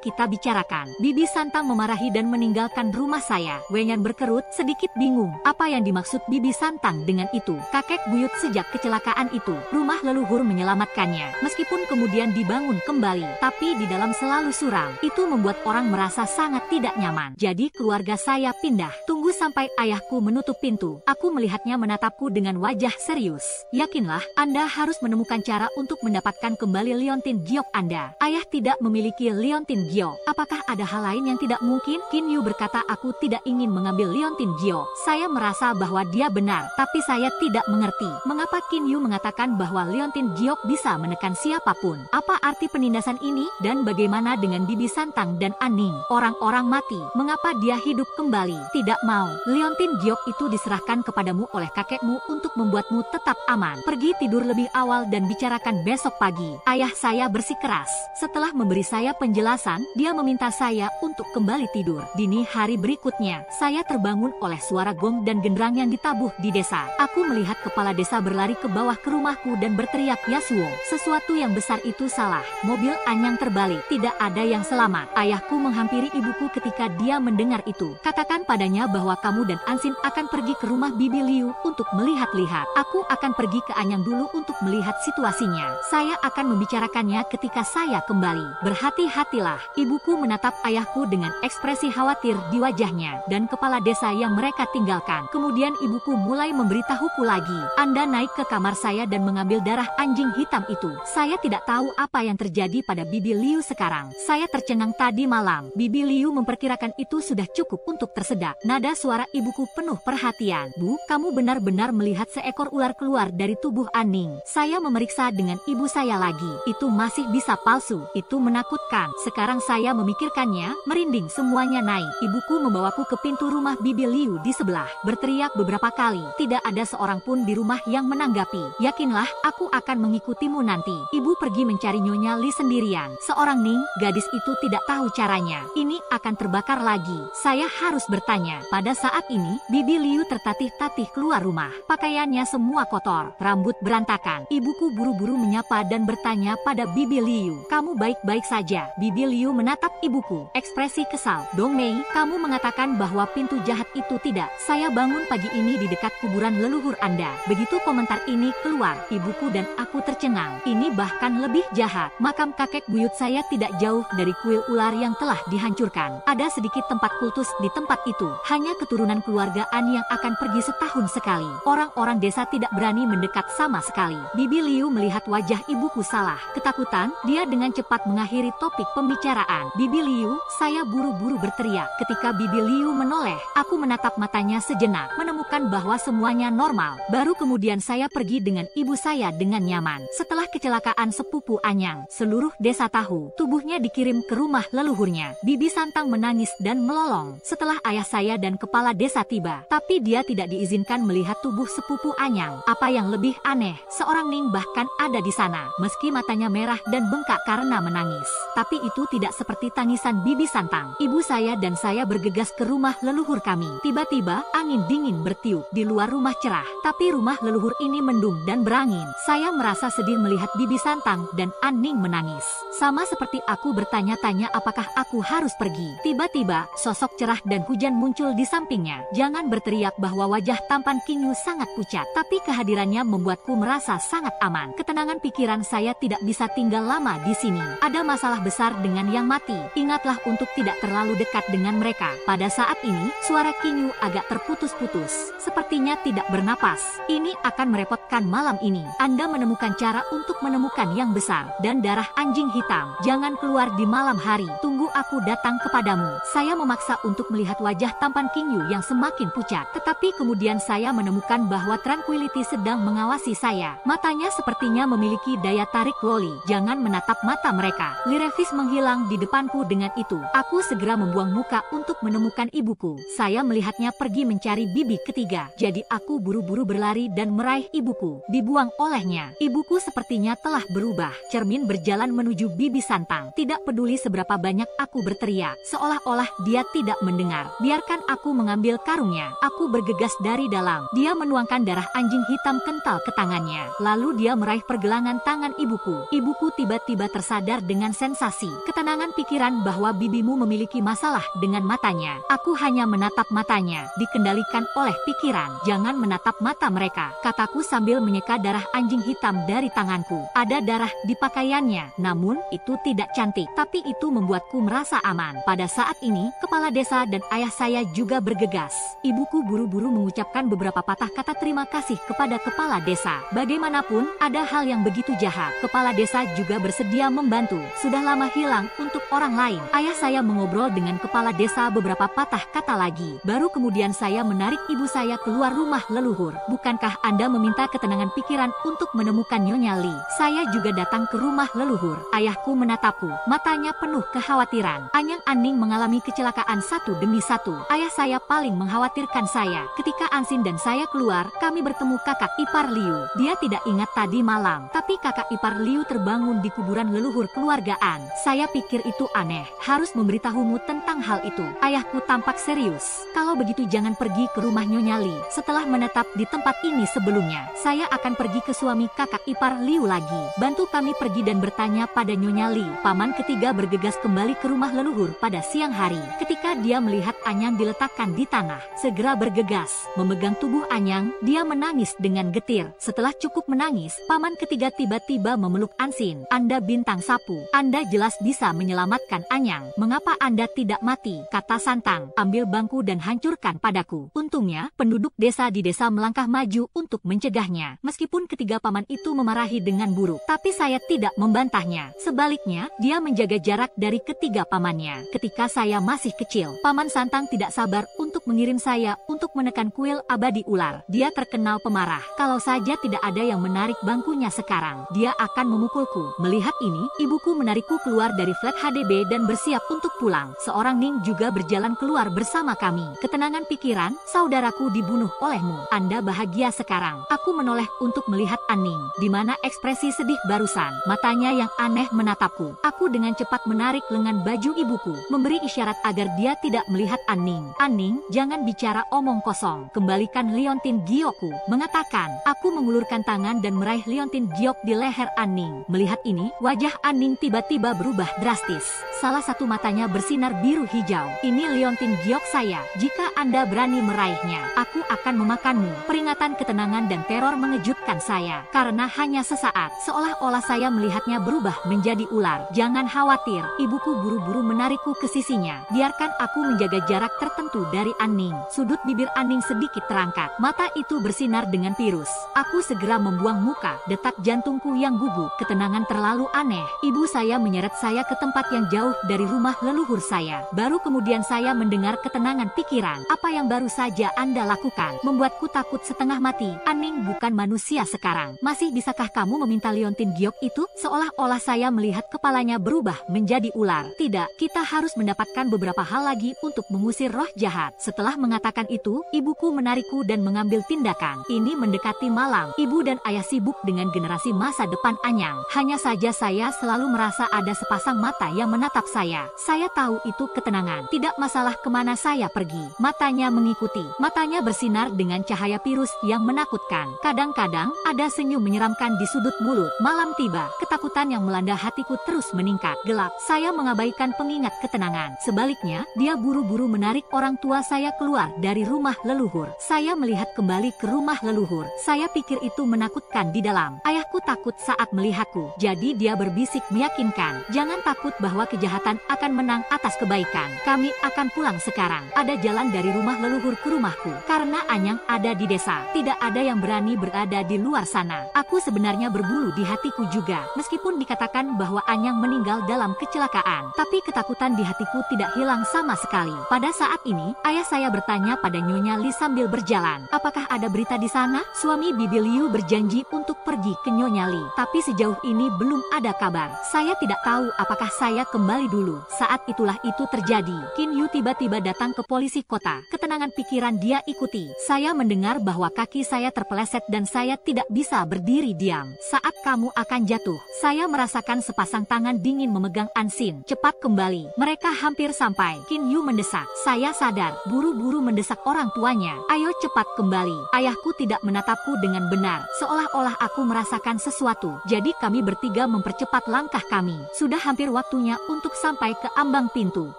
kita bicarakan. Bibi Santang memarahi dan meninggalkan rumah saya. Wenyan berkerut, sedikit bingung. Apa yang dimaksud Bibi Santang dengan itu? Kakek buyut sejak kecelakaan itu. Rumah leluhur menyelamatkannya. Meskipun kemudian dibangun kembali, tapi di dalam selalu suram. Itu membuat orang merasa sangat tidak nyaman. Jadi keluarga saya pindah. Tunggu sampai ayahku menutup pintu. Aku melihatnya menatapku dengan wajah serius. Yakinlah, Anda harus menemukan cara untuk mendapatkan kembali Liontin Giok Anda. Ayah tidak memiliki Liontin Giok. Apakah ada hal lain yang tidak mungkin? Qin Yu berkata aku tidak ingin mengambil Liontin Giok. Saya merasa bahwa dia benar, tapi saya tidak mengerti. Mengapa Qin Yu mengatakan bahwa Liontin Giok bisa menekan siapapun? Apa arti penindasan ini? Dan bagaimana dengan Bibi Santang dan Aning? Orang-orang mati. Mengapa dia hidup kembali? Tidak mau. Liontin Giok itu diserahkan kepadamu oleh kakekmu untuk membuatmu tetap aman. Pergi tidur lebih awal dan bicarakan besok pagi. Ayah saya bersikeras. Setelah memberi saya penjelasan, dia meminta saya untuk kembali tidur. Dini hari berikutnya, saya terbangun oleh suara gong dan genderang yang ditabuh di desa. Aku melihat kepala desa berlari ke bawah ke rumahku dan berteriak Yasuo. Sesuatu yang besar itu salah. Mobil Anyang terbalik. Tidak ada yang selamat. Ayahku menghampiri ibuku ketika dia mendengar itu. Katakan padanya bahwa kamu dan Ansin akan pergi ke rumah Bibi Liu untuk melihat-lihat. Aku akan pergi ke Anyang dulu untuk melihat situasinya. Saya akan membicarakannya ketika saya kembali. Berhati-hatilah. Ibuku menatap ayahku dengan ekspresi khawatir di wajahnya dan kepala desa yang mereka tinggalkan. Kemudian ibuku mulai memberitahuku lagi. Anda naik ke kamar saya dan mengambil darah anjing hitam itu. Saya tidak tahu apa yang terjadi pada Bibi Liu sekarang. Saya tercengang tadi malam. Bibi Liu memperkirakan itu sudah cukup untuk tersedak. Nada suara ibuku penuh perhatian. Bu, kamu benar-benar melihat seekor ular keluar dari tubuh Aning. Saya memeriksa dengan ibu saya lagi. Itu masih bisa palsu. Itu menakutkan. Sekarang saya memikirkannya, merinding semuanya naik. Ibuku membawaku ke pintu rumah Bibi Liu di sebelah. Berteriak beberapa kali. Tidak ada seorang pun di rumah yang menanggapi. Yakinlah, aku akan mengikutimu nanti. Ibu pergi mencari Nyonya Li sendirian. Seorang Ning, gadis itu tidak tahu caranya. Ini akan terbakar lagi. Saya harus bertanya. Pada saat ini, Bibi Liu tertatih-tatih keluar rumah. Pakaiannya semua kotor, rambut berantakan. Ibuku buru-buru menyapa dan bertanya pada Bibi Liu. Kamu baik-baik saja? Bibi Liu menatap ibuku. Ekspresi kesal. Dong Mei, kamu mengatakan mengatakan bahwa pintu jahat itu tidak. Saya bangun pagi ini di dekat kuburan leluhur Anda. Begitu komentar ini keluar, ibuku dan aku tercengang. Ini bahkan lebih jahat. Makam kakek buyut saya tidak jauh dari kuil ular yang telah dihancurkan. Ada sedikit tempat kultus di tempat itu. Hanya keturunan keluargaan yang akan pergi setahun sekali. Orang-orang desa tidak berani mendekat sama sekali. Bibi Liu melihat wajah ibuku salah. Ketakutan, dia dengan cepat mengakhiri topik pembicaraan. Bibi Liu, saya buru-buru berteriak. Ketika Bibi Liu menoleh, aku menatap matanya sejenak, menemukan bahwa semuanya normal. Baru kemudian saya pergi dengan ibu saya dengan nyaman. Setelah kecelakaan sepupu Anyang, seluruh desa tahu, tubuhnya dikirim ke rumah leluhurnya. Bibi Santang menangis dan melolong setelah ayah saya dan kepala desa tiba. Tapi dia tidak diizinkan melihat tubuh sepupu Anyang. Apa yang lebih aneh, seorang Ning bahkan ada di sana. Meski matanya merah dan bengkak karena menangis. Tapi itu tidak seperti tangisan Bibi Santang. Ibu saya dan saya bergegas ke rumah leluhur kami. Tiba-tiba, angin dingin bertiup. Di luar rumah cerah. Tapi rumah leluhur ini mendung dan berangin. Saya merasa sedih melihat Bibi Santang dan Aning menangis. Sama seperti aku bertanya-tanya apakah aku harus pergi. Tiba-tiba, sosok cerah dan hujan muncul di sampingnya. Jangan berteriak bahwa wajah tampan Kinyu sangat pucat. Tapi kehadirannya membuatku merasa sangat aman. Ketenangan pikiran saya tidak bisa tinggal lama di sini. Ada masalah besar dengan yang mati. Ingatlah untuk tidak terlalu dekat dengan mereka. Pada saat ini, suara Kinyu agak terputus-putus. Sepertinya tidak bernapas. Ini akan merepotkan malam ini. Anda menemukan cara untuk menemukan yang besar. Dan darah anjing hitam. Jangan keluar di malam hari. Tunggu aku datang kepadamu. Saya memaksa untuk melihat wajah tampan Kinyu yang semakin pucat. Tetapi kemudian saya menemukan bahwa Tranquility sedang mengawasi saya. Matanya sepertinya memiliki daya tarik loli. Jangan menatap mata mereka. Lirevis menghilang di depanku dengan itu. Aku segera membuang muka untuk menemukan ibuku. Saya melihatnya pergi mencari bibi ketiga. Jadi aku buru-buru berlari dan meraih ibuku. Dibuang olehnya. Ibuku sepertinya telah berubah. Cermin berjalan menuju Bibi Santang. Tidak peduli seberapa banyak aku berteriak. Seolah-olah dia tidak mendengar. Biarkan aku mengambil karungnya. Aku bergegas dari dalam. Dia menuangkan darah anjing hitam kental ke tangannya. Lalu dia meraih pergelangan tangan ibuku. Ibuku tiba-tiba tersadar dengan sensasi. Ketenangan pikiran bahwa bibimu memiliki masalah dengan matanya. Aku hanya menatap matanya. Dikendalikan oleh pikiran. Jangan menatap mata mereka. Kataku sambil menyeka darah anjing hitam dari tanganku. Ada darah di pakaiannya. Namun, itu tidak cantik. Tapi itu membuatku merasa aman. Pada saat ini, kepala desa dan ayah saya juga bergegas. Ibuku buru-buru mengucapkan beberapa patah kata terima kasih kepada kepala desa. Bagaimanapun, ada hal yang begitu jahat. Kepala desa juga bersedia membantu. Sudah lama hilang untuk orang lain. Ayah saya mengobrol dengan kepala desa beberapa patah kata lagi. Baru kemudian saya menarik ibu saya keluar rumah leluhur. Bukankah Anda meminta ketenangan pikiran untuk menemukan Nyonya Li? Saya juga datang ke rumah leluhur. Ayahku menatapku. Matanya penuh kekhawatiran. Anyang Aning mengalami kecelakaan satu demi satu. Ayah saya paling mengkhawatirkan saya. Ketika Ansin dan saya keluar, kami bertemu kakak ipar Liu. Dia tidak ingat tadi malam. Tapi kakak ipar Liu terbangun di kuburan leluhur keluargaan. Saya pikir itu aneh. Harus memberitahumu tentang hal itu. Ayahku tampak serius. Kalau begitu jangan pergi ke rumah Nyonya Li. Setelah menetap di tempat ini sebelumnya, saya akan pergi ke suami kakak ipar Liu lagi. Bantu kami pergi dan bertanya pada Nyonya Li. Paman ketiga bergegas kembali ke rumah leluhur pada siang hari. Ketika dia melihat Anyang diletakkan di tanah, segera bergegas. Memegang tubuh Anyang, dia menangis dengan getir. Setelah cukup menangis, paman ketiga tiba-tiba memeluk Ansin. Anda bintang sapu. Anda jelas bisa menyelamatkan Anyang. Mengapa Anda tidak mati? Kata Santang. Ambil bangku dan hancurkan padaku. Untungnya, penduduk desa di desa melangkah maju untuk mencegahnya. Meskipun ketiga paman itu memarahi dengan buruk, tapi saya tidak membantahnya. Sebaliknya, dia menjaga jarak dari ketiga pamannya. Ketika saya masih kecil, paman Santang tidak sabar untuk mengirim saya untuk menekan kuil abadi ular. Dia terkenal pemarah. Kalau saja tidak ada yang menarik bangkunya sekarang, dia akan memukulku. Melihat ini, ibuku menarikku keluar dari flat HDB dan bersiap untuk pulang. Seorang Ning juga berjalan keluar bersama kami. Ketenangan pikiran, saudaraku dibunuh olehmu. Anda bahagia sekarang. Aku menoleh untuk melihat Aning, di mana ekspresi sedih barusan. Matanya yang aneh menatapku. Aku dengan cepat menarik lengan baju ibuku, memberi isyarat agar dia tidak melihat Aning. Aning, jangan bicara omong kosong. Kembalikan liontin giokku. Mengatakan, aku mengulurkan tangan dan meraih liontin giok di leher Aning. Melihat ini, wajah Aning tiba-tiba berubah drastis. Salah satu matanya bersinar biru hijau. Ini Ini liontin giok saya. Jika Anda berani meraihnya, aku akan memakanmu. Peringatan ketenangan dan teror mengejutkan saya. Karena hanya sesaat, seolah-olah saya melihatnya berubah menjadi ular. Jangan khawatir, ibuku buru-buru menarikku ke sisinya. Biarkan aku menjaga jarak tertentu dari Aning. Sudut bibir Aning sedikit terangkat. Mata itu bersinar dengan tirus. Aku segera membuang muka. Detak jantungku yang gugup. Ketenangan terlalu aneh. Ibu saya menyeret saya ke tempat yang jauh dari rumah leluhur saya. Baru kemudian saya mendengar ketenangan pikiran. Apa yang baru saja Anda lakukan membuatku takut setengah mati. Aning bukan manusia sekarang. Masih bisakah kamu meminta liontin giok itu? Seolah-olah saya melihat kepalanya berubah menjadi ular. Tidak, kita harus mendapatkan beberapa hal lagi untuk mengusir roh jahat. Setelah mengatakan itu, ibuku menarikku dan mengambil tindakan. Ini mendekati malam. Ibu dan ayah sibuk dengan generasi masa depan Anyang. Hanya saja saya selalu merasa ada sepasang mata yang menatap saya. Saya tahu itu ketenangan. Tidak masalah kemana saya pergi. Matanya mengikuti. Matanya bersinar dengan cahaya virus yang menakutkan. Kadang-kadang ada senyum menyeramkan di sudut mulut. Malam tiba. Ketakutan yang melanda hatiku terus meningkat. Gelap. Saya mengabaikan pengingat ketenangan. Sebaliknya, dia buru-buru menarik orang tua saya keluar dari rumah leluhur. Saya melihat kembali ke rumah leluhur. Saya pikir itu menakutkan di dalam. Ayahku takut saat melihatku. Jadi dia berbisik meyakinkan. Jangan takut bahwa kejahatan akan menang atas kebaikan. Kami akan pulang sekarang. Ada jalan dari rumah leluhur ke rumahku. Karena Anyang ada di desa. Tidak ada yang berani berada di luar sana. Aku sebenarnya berbulu di hatiku juga. Meskipun dikatakan bahwa Anyang meninggal dalam kecelakaan, tapi ketakutan di hatiku tidak hilang sama sekali. Pada saat ini, ayah saya bertanya pada Nyonya Li sambil berjalan. Apakah ada berita di sana? Suami Bibi Liu berjanji untuk pergi ke Nyonya Li. Tapi sejauh ini belum ada kabar. Saya tidak tahu apakah saya kembali dulu. Saat itulah itu terjadi. Qin Yu tiba-tiba datang ke polisi kota. Ketenangan pikiran dia ikuti. Saya mendengar bahwa kaki saya terpeleset dan saya tidak bisa berdiri diam. Saat kamu akan jatuh, saya merasakan sepasang tangan dingin memegang Ansin. Cepat kembali. Mereka hampir sampai. Qin Yu mendesak. Saya sadar. Buru-buru mendesak orang tuanya. Ayo cepat kembali. Ayahku tidak menatapku dengan benar. Seolah-olah aku merasakan sesuatu. Jadi kami bertiga mempercepat langkah kami. Sudah hampir waktunya untuk sampai ke ambang pintu.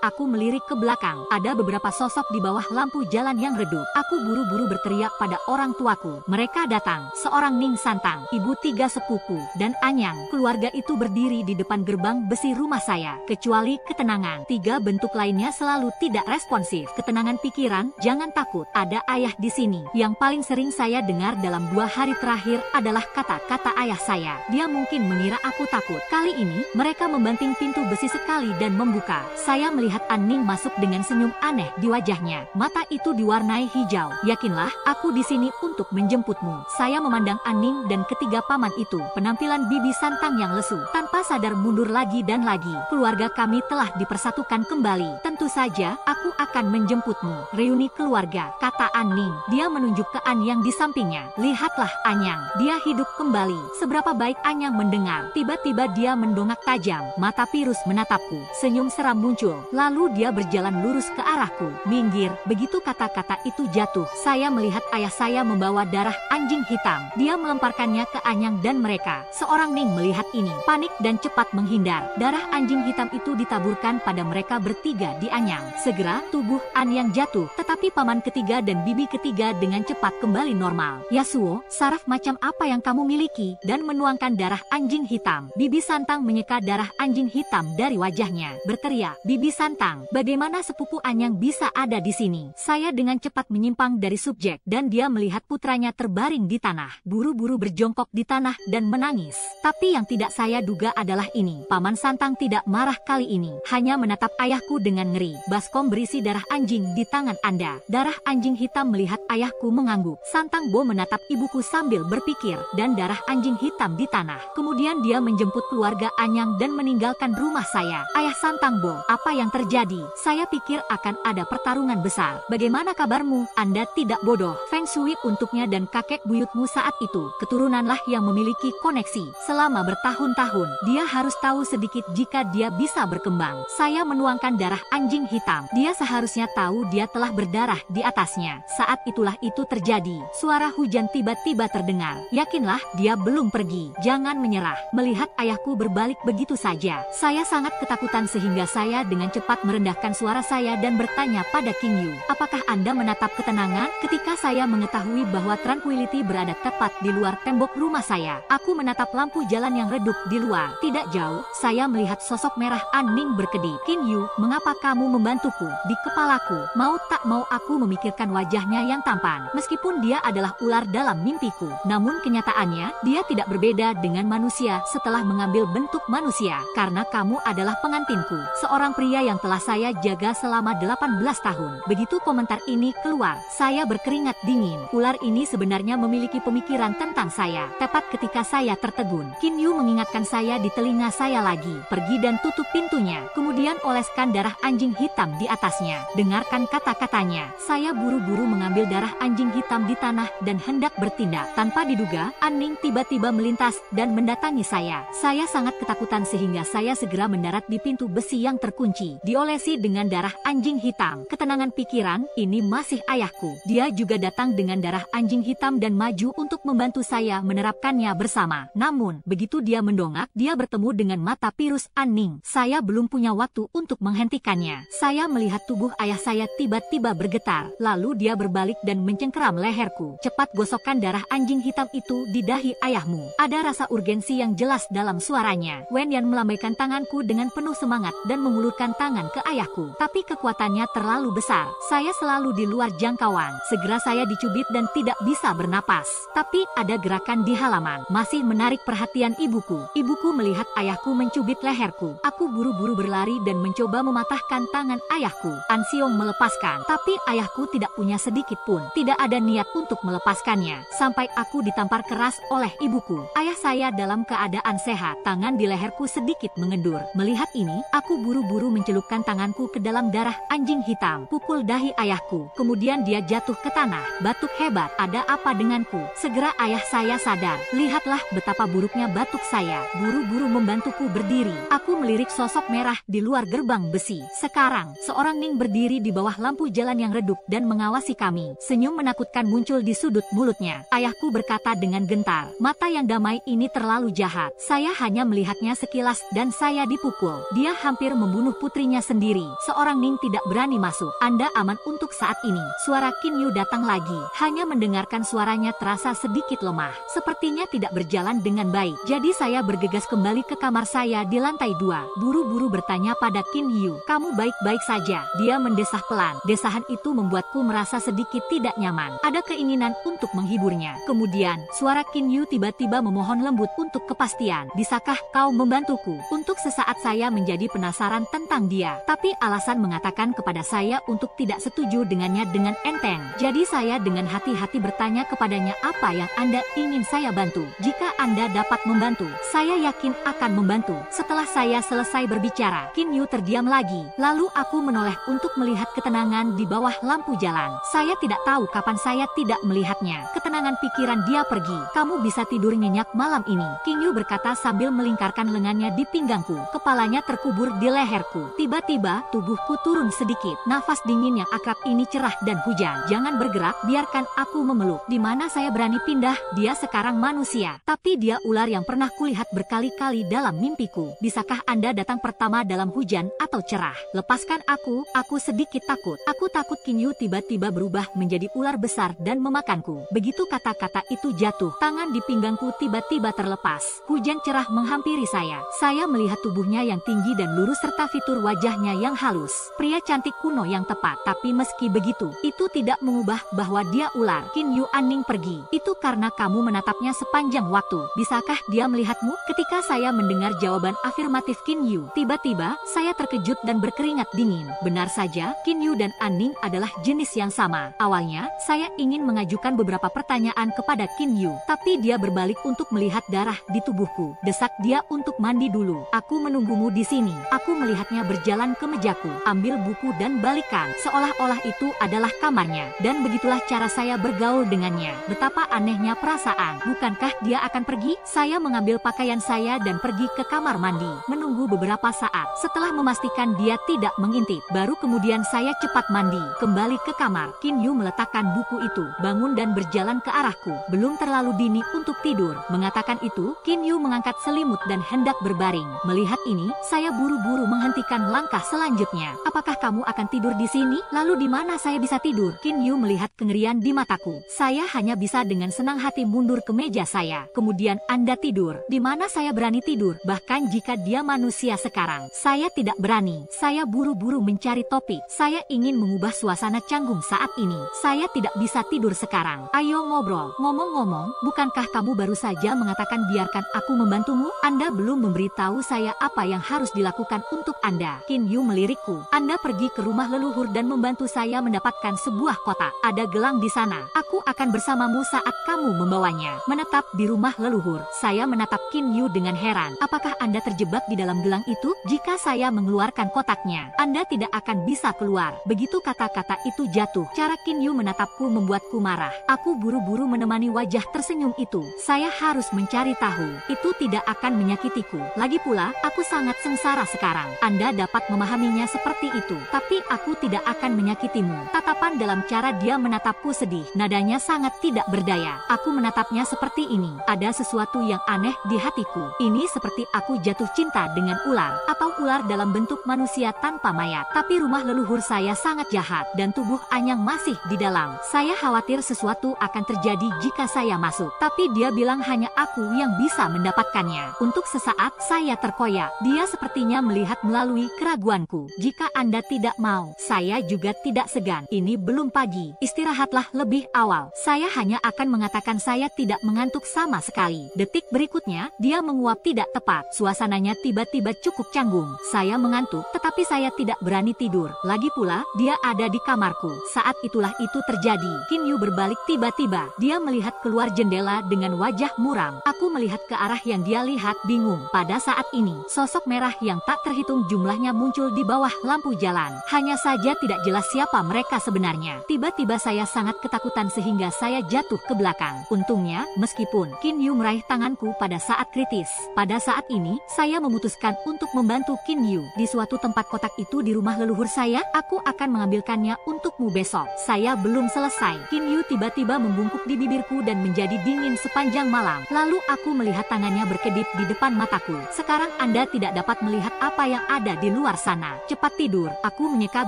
Aku melirik ke belakang. Ada beberapa sosok di bawah lampu jalan yang redup. Aku buru-buru berteriak pada orang tuaku. Mereka datang. Seorang Ning Santang, ibu tiga sepupu, dan Anyang. Keluarga itu berdiri di depan gerbang besi rumah saya. Kecuali ketenangan. Tiga bentuk lainnya selalu tidak responsif. Ketenangan pikiran, jangan takut. Ada ayah di sini. Yang paling sering saya dengar dalam 2 hari terakhir adalah kata-kata ayah saya. Dia mungkin mengira aku takut. Kali ini, mereka membanting pintu besi sekali dan membuka. Saya melihat Aning masuk dengan senyum aneh di wajahnya. Mata itu diwarnai hijau. Yakinlah, aku di sini untuk menjemputmu. Saya memandang Aning dan ketiga paman itu. Penampilan Bibi Santang yang lesu. Tanpa sadar mundur lagi dan lagi. Keluarga kami telah dipersatukan kembali. Tentu saja, aku akan menjemputmu. Reuni keluarga, kata Aning. Dia menunjuk ke Anyang di sampingnya. Lihatlah Anyang. Dia hidup kembali. Seberapa baik Anyang mendengar. Tiba-tiba dia mendongak tajam. Mata virus menatapku. Senyum seram muncul. Lalu dia berjalan lurus ke arahku. Minggir. Begitu kata-kata itu jatuh, saya melihat ayah saya membawa darah anjing hitam. Dia melemparkannya ke Anyang dan mereka. Seorang Ning melihat ini, panik dan cepat menghindar. Darah anjing hitam itu ditaburkan pada mereka bertiga di Anyang. Segera, tubuh Anyang jatuh, tetapi paman ketiga dan bibi ketiga dengan cepat kembali normal. Yasuo, saraf macam apa yang kamu miliki? Dan menuangkan darah anjing hitam. Bibi Santang menyeka darah anjing hitam dari wajahnya. Berteriak, Bibi Santang, bagaimana sepupu Anyang bisa ada di sini? Saya dengan cepat menyimpang dari subjek, dan dia melihat putranya terbaring di tanah. Buru-buru berjongkok di tanah dan menangis. Tapi yang tidak saya duga adalah ini. Paman Santang tidak marah kali ini. Hanya menatap ayahku dengan ngeri. Baskom berisi darah anjing di tangan Anda. Darah anjing hitam melihat ayahku mengangguk. Santang Bo menatap ibuku sambil berpikir. Dan darah anjing hitam di tanah. Kemudian dia menjemput keluarga Anyang dan meninggalkan rumah saya. Ayah Santang Bo, apa yang terjadi? Saya pikir akan ada pertarungan besar. Bagaimana kabarmu? Anda tidak bodoh. Feng Shui untuknya dan kakek buyutmu saat itu. Keturunanlah yang memiliki koneksi. Selama bertahun-tahun, dia harus tahu sedikit jika dia bisa berkembang. Saya menuangkan darah anjing hitam. Dia seharusnya tahu dia telah berdarah di atasnya. Saat itulah itu terjadi. Suara hujan tiba-tiba terdengar. Yakinlah, dia belum pergi. Jangan menyerah. Melihat ayahku berbalik begitu saja, saya sangat ketakutan sehingga saya dengan cepat merendahkan suara suara saya dan bertanya pada King Yu, apakah Anda menatap ketenangan? Ketika saya mengetahui bahwa Tranquility berada tepat di luar tembok rumah saya, aku menatap lampu jalan yang redup di luar. Tidak jauh, saya melihat sosok merah An-Ning berkedip. King Yu, mengapa kamu membantuku? Di kepalaku, mau tak mau aku memikirkan wajahnya yang tampan. Meskipun dia adalah ular dalam mimpiku, namun kenyataannya, dia tidak berbeda dengan manusia setelah mengambil bentuk manusia. Karena kamu adalah pengantinku, seorang pria yang telah saya jaga selama 18 tahun. Begitu komentar ini keluar, saya berkeringat dingin. Ular ini sebenarnya memiliki pemikiran tentang saya. Tepat ketika saya tertegun, King Yu mengingatkan saya di telinga saya lagi, pergi dan tutup pintunya, kemudian oleskan darah anjing hitam di atasnya. Dengarkan kata-katanya. Saya buru-buru mengambil darah anjing hitam di tanah dan hendak bertindak. Tanpa diduga, An-Ning tiba-tiba melintas dan mendatangi saya. Saya sangat ketakutan sehingga saya segera mendarat di pintu besi yang terkunci, diolesi dengan darah anjing hitam. Ketenangan pikiran, ini masih ayahku. Dia juga datang dengan darah anjing hitam dan maju untuk membantu saya menerapkannya bersama. Namun, begitu dia mendongak, dia bertemu dengan mata Pirus An-Ning. Saya belum punya waktu untuk menghentikannya. Saya melihat tubuh ayah saya tiba-tiba bergetar, lalu dia berbalik dan mencengkeram leherku. Cepat gosokkan darah anjing hitam itu di dahi ayahmu. Ada rasa urgensi yang jelas dalam suaranya. Wen Yan melambaikan tanganku dengan penuh semangat dan mengulurkan tangan ke ayahku. Tapi kekuatannya terlalu besar. Saya selalu di luar jangkauan. Segera saya dicubit dan tidak bisa bernapas. Tapi ada gerakan di halaman, masih menarik perhatian ibuku. Ibuku melihat ayahku mencubit leherku. Aku buru-buru berlari dan mencoba mematahkan tangan ayahku. An Xiong melepaskan, tapi ayahku tidak punya sedikit pun. Tidak ada niat untuk melepaskannya. Sampai aku ditampar keras oleh ibuku. Ayah saya dalam keadaan sehat. Tangan di leherku sedikit mengendur. Melihat ini, aku buru-buru mencelupkan tanganku ke dalam darah anjing hitam. Pukul dahi ayahku. Kemudian dia jatuh ke tanah. Batuk hebat. Ada apa denganku? Segera ayah saya sadar. Lihatlah betapa buruknya batuk saya. Buru-buru membantuku berdiri. Aku melirik sosok merah di luar gerbang besi. Sekarang, seorang Ning berdiri di bawah lampu jalan yang redup dan mengawasi kami. Senyum menakutkan muncul di sudut mulutnya. Ayahku berkata dengan gentar, mata yang damai ini terlalu jahat. Saya hanya melihatnya sekilas dan saya dipukul. Dia hampir membunuh putrinya sendiri. Seorang Ning tidak berani masuk. Anda aman untuk saat ini. Suara King Yu datang lagi. Hanya mendengarkan suaranya terasa sedikit lemah. Sepertinya tidak berjalan dengan baik. Jadi saya bergegas kembali ke kamar saya di lantai 2. Buru-buru bertanya pada King Yu, kamu baik-baik saja? Dia mendesah pelan. Desahan itu membuatku merasa sedikit tidak nyaman. Ada keinginan untuk menghiburnya. Kemudian, suara King Yu tiba-tiba memohon lembut untuk kepastian. Bisakah kau membantuku? Untuk sesaat saya menjadi penasaran tentang dia. Tapi alasan mengatakan kepada saya untuk tidak setuju dengannya dengan enteng. Jadi saya dengan hati-hati bertanya kepadanya apa yang Anda ingin saya bantu. Jika Anda dapat membantu, saya yakin akan membantu. Setelah saya selesai berbicara, King Yu terdiam lagi. Lalu aku menoleh untuk melihat ketenangan di bawah lampu jalan. Saya tidak tahu kapan saya tidak melihatnya. Ketenangan pikiran dia pergi. Kamu bisa tidur nyenyak malam ini, King Yu berkata sambil melingkarkan lengannya di pinggangku. Kepalanya terkubur di leherku. Tiba-tiba, tubuhku turun sedikit. Nafas dingin yang akrab ini cerah dan hujan. Jangan bergerak, biarkan aku memeluk. Di mana saya berani pindah? Dia sekarang manusia, tapi dia ular yang pernah kulihat berkali-kali dalam mimpiku. Bisakah Anda datang pertama dalam hujan atau cerah? Lepaskan aku sedikit takut. Aku takut. King Yu tiba-tiba berubah menjadi ular besar dan memakanku. Begitu kata-kata itu jatuh, tangan di pinggangku tiba-tiba terlepas. Hujan cerah menghampiri saya. Saya melihat tubuhnya yang tinggi dan lurus serta fitur wajahnya yang halus. Pria cantik kuno yang tepat. Tapi meski begitu, itu tidak mengubah bahwa dia ular. King Yu An-Ning pergi. Itu karena kamu menatapnya sepanjang waktu. Bisakah dia melihatmu? Ketika saya mendengar jawaban afirmatif King Yu, tiba-tiba saya terkejut dan berkeringat dingin. Benar saja, King Yu dan An-Ning adalah jenis yang sama. Awalnya, saya ingin mengajukan beberapa pertanyaan kepada King Yu, tapi dia berbalik untuk melihat darah di tubuhku. Desak dia untuk mandi dulu. Aku menunggumu di sini. Aku melihatnya berjalan ke mejaku, ambil buku dan balikan, seolah-olah itu adalah kamarnya. Dan begitulah cara saya bergaul dengannya. Betapa anehnya perasaan. Bukankah dia akan pergi? Saya mengambil pakaian saya dan pergi ke kamar mandi. Menunggu beberapa saat. Setelah memastikan dia tidak mengintip, baru kemudian saya cepat mandi. Kembali ke kamar, King Yu meletakkan buku itu, bangun dan berjalan ke arahku. Belum terlalu dini untuk tidur. Mengatakan itu, King Yu mengangkat selimut dan hendak berbaring. Melihat ini, saya buru-buru menghentikan langkah selanjutnya. bertanya, apakah kamu akan tidur di sini? Lalu di mana saya bisa tidur? Qin Yu melihat kengerian di mataku. Saya hanya bisa dengan senang hati mundur ke meja saya. Kemudian Anda tidur. Di mana saya berani tidur? Bahkan jika dia manusia sekarang, saya tidak berani. Saya buru-buru mencari topik. Saya ingin mengubah suasana canggung saat ini. Saya tidak bisa tidur sekarang. Ayo ngobrol. Ngomong-ngomong, bukankah kamu baru saja mengatakan biarkan aku membantumu? Anda belum memberitahu saya apa yang harus dilakukan untuk Anda. Qin Yu melirikku. Anda pergi ke rumah leluhur dan membantu saya mendapatkan sebuah kotak. Ada gelang di sana. Aku akan bersamamu saat kamu membawanya. Menetap di rumah leluhur. Saya menatap Qin Yu dengan heran. Apakah Anda terjebak di dalam gelang itu? Jika saya mengeluarkan kotaknya, Anda tidak akan bisa keluar. Begitu kata-kata itu jatuh, cara Qin Yu menatapku membuatku marah. Aku buru-buru menemani wajah tersenyum itu. Saya harus mencari tahu. Itu tidak akan menyakitiku. Lagi pula, aku sangat sengsara sekarang. Anda dapat memahaminya seperti itu. Tapi aku tidak akan menyakitimu. Tatapan dalam cara dia menatapku sedih. Nadanya sangat tidak berdaya. Aku menatapnya seperti ini. Ada sesuatu yang aneh di hatiku. Ini seperti aku jatuh cinta dengan ular. Atau ular dalam bentuk manusia tanpa mayat. Tapi rumah leluhur saya sangat jahat. Dan tubuh Anyang masih di dalam. Saya khawatir sesuatu akan terjadi jika saya masuk. Tapi dia bilang hanya aku yang bisa mendapatkannya. Untuk sesaat, saya terkoyak. Dia sepertinya melihat melalui keraguanku. Jika Anda tidak mau, saya juga tidak segan. Ini belum pagi. Istirahatlah lebih awal. Saya hanya akan mengatakan saya tidak mengantuk sama sekali. Detik berikutnya, dia menguap tidak tepat. Suasananya tiba-tiba cukup canggung. Saya mengantuk, tetapi saya tidak berani tidur. Lagi pula, dia ada di kamarku. Saat itulah itu terjadi. Qin Yu berbalik tiba-tiba. Dia melihat keluar jendela dengan wajah muram. Aku melihat ke arah yang dia lihat, bingung. Pada saat ini, sosok merah yang tak terhitung jumlahnya muncul di bawah lampu jalan. Hanya saja tidak jelas siapa mereka sebenarnya. Tiba-tiba saya sangat ketakutan sehingga saya jatuh ke belakang. Untungnya, meskipun Qin Yu meraih tanganku pada saat kritis, pada saat ini, saya memutuskan untuk membantu Qin Yu. Di suatu tempat kotak itu di rumah leluhur saya, aku akan mengambilkannya untukmu besok. Saya belum selesai. Qin Yu tiba-tiba membungkuk di bibirku dan menjadi dingin sepanjang malam. Lalu aku melihat tangannya berkedip di depan mataku. Sekarang Anda tidak dapat melihat apa yang ada di luar sana. Cepat tidur. Aku menyeka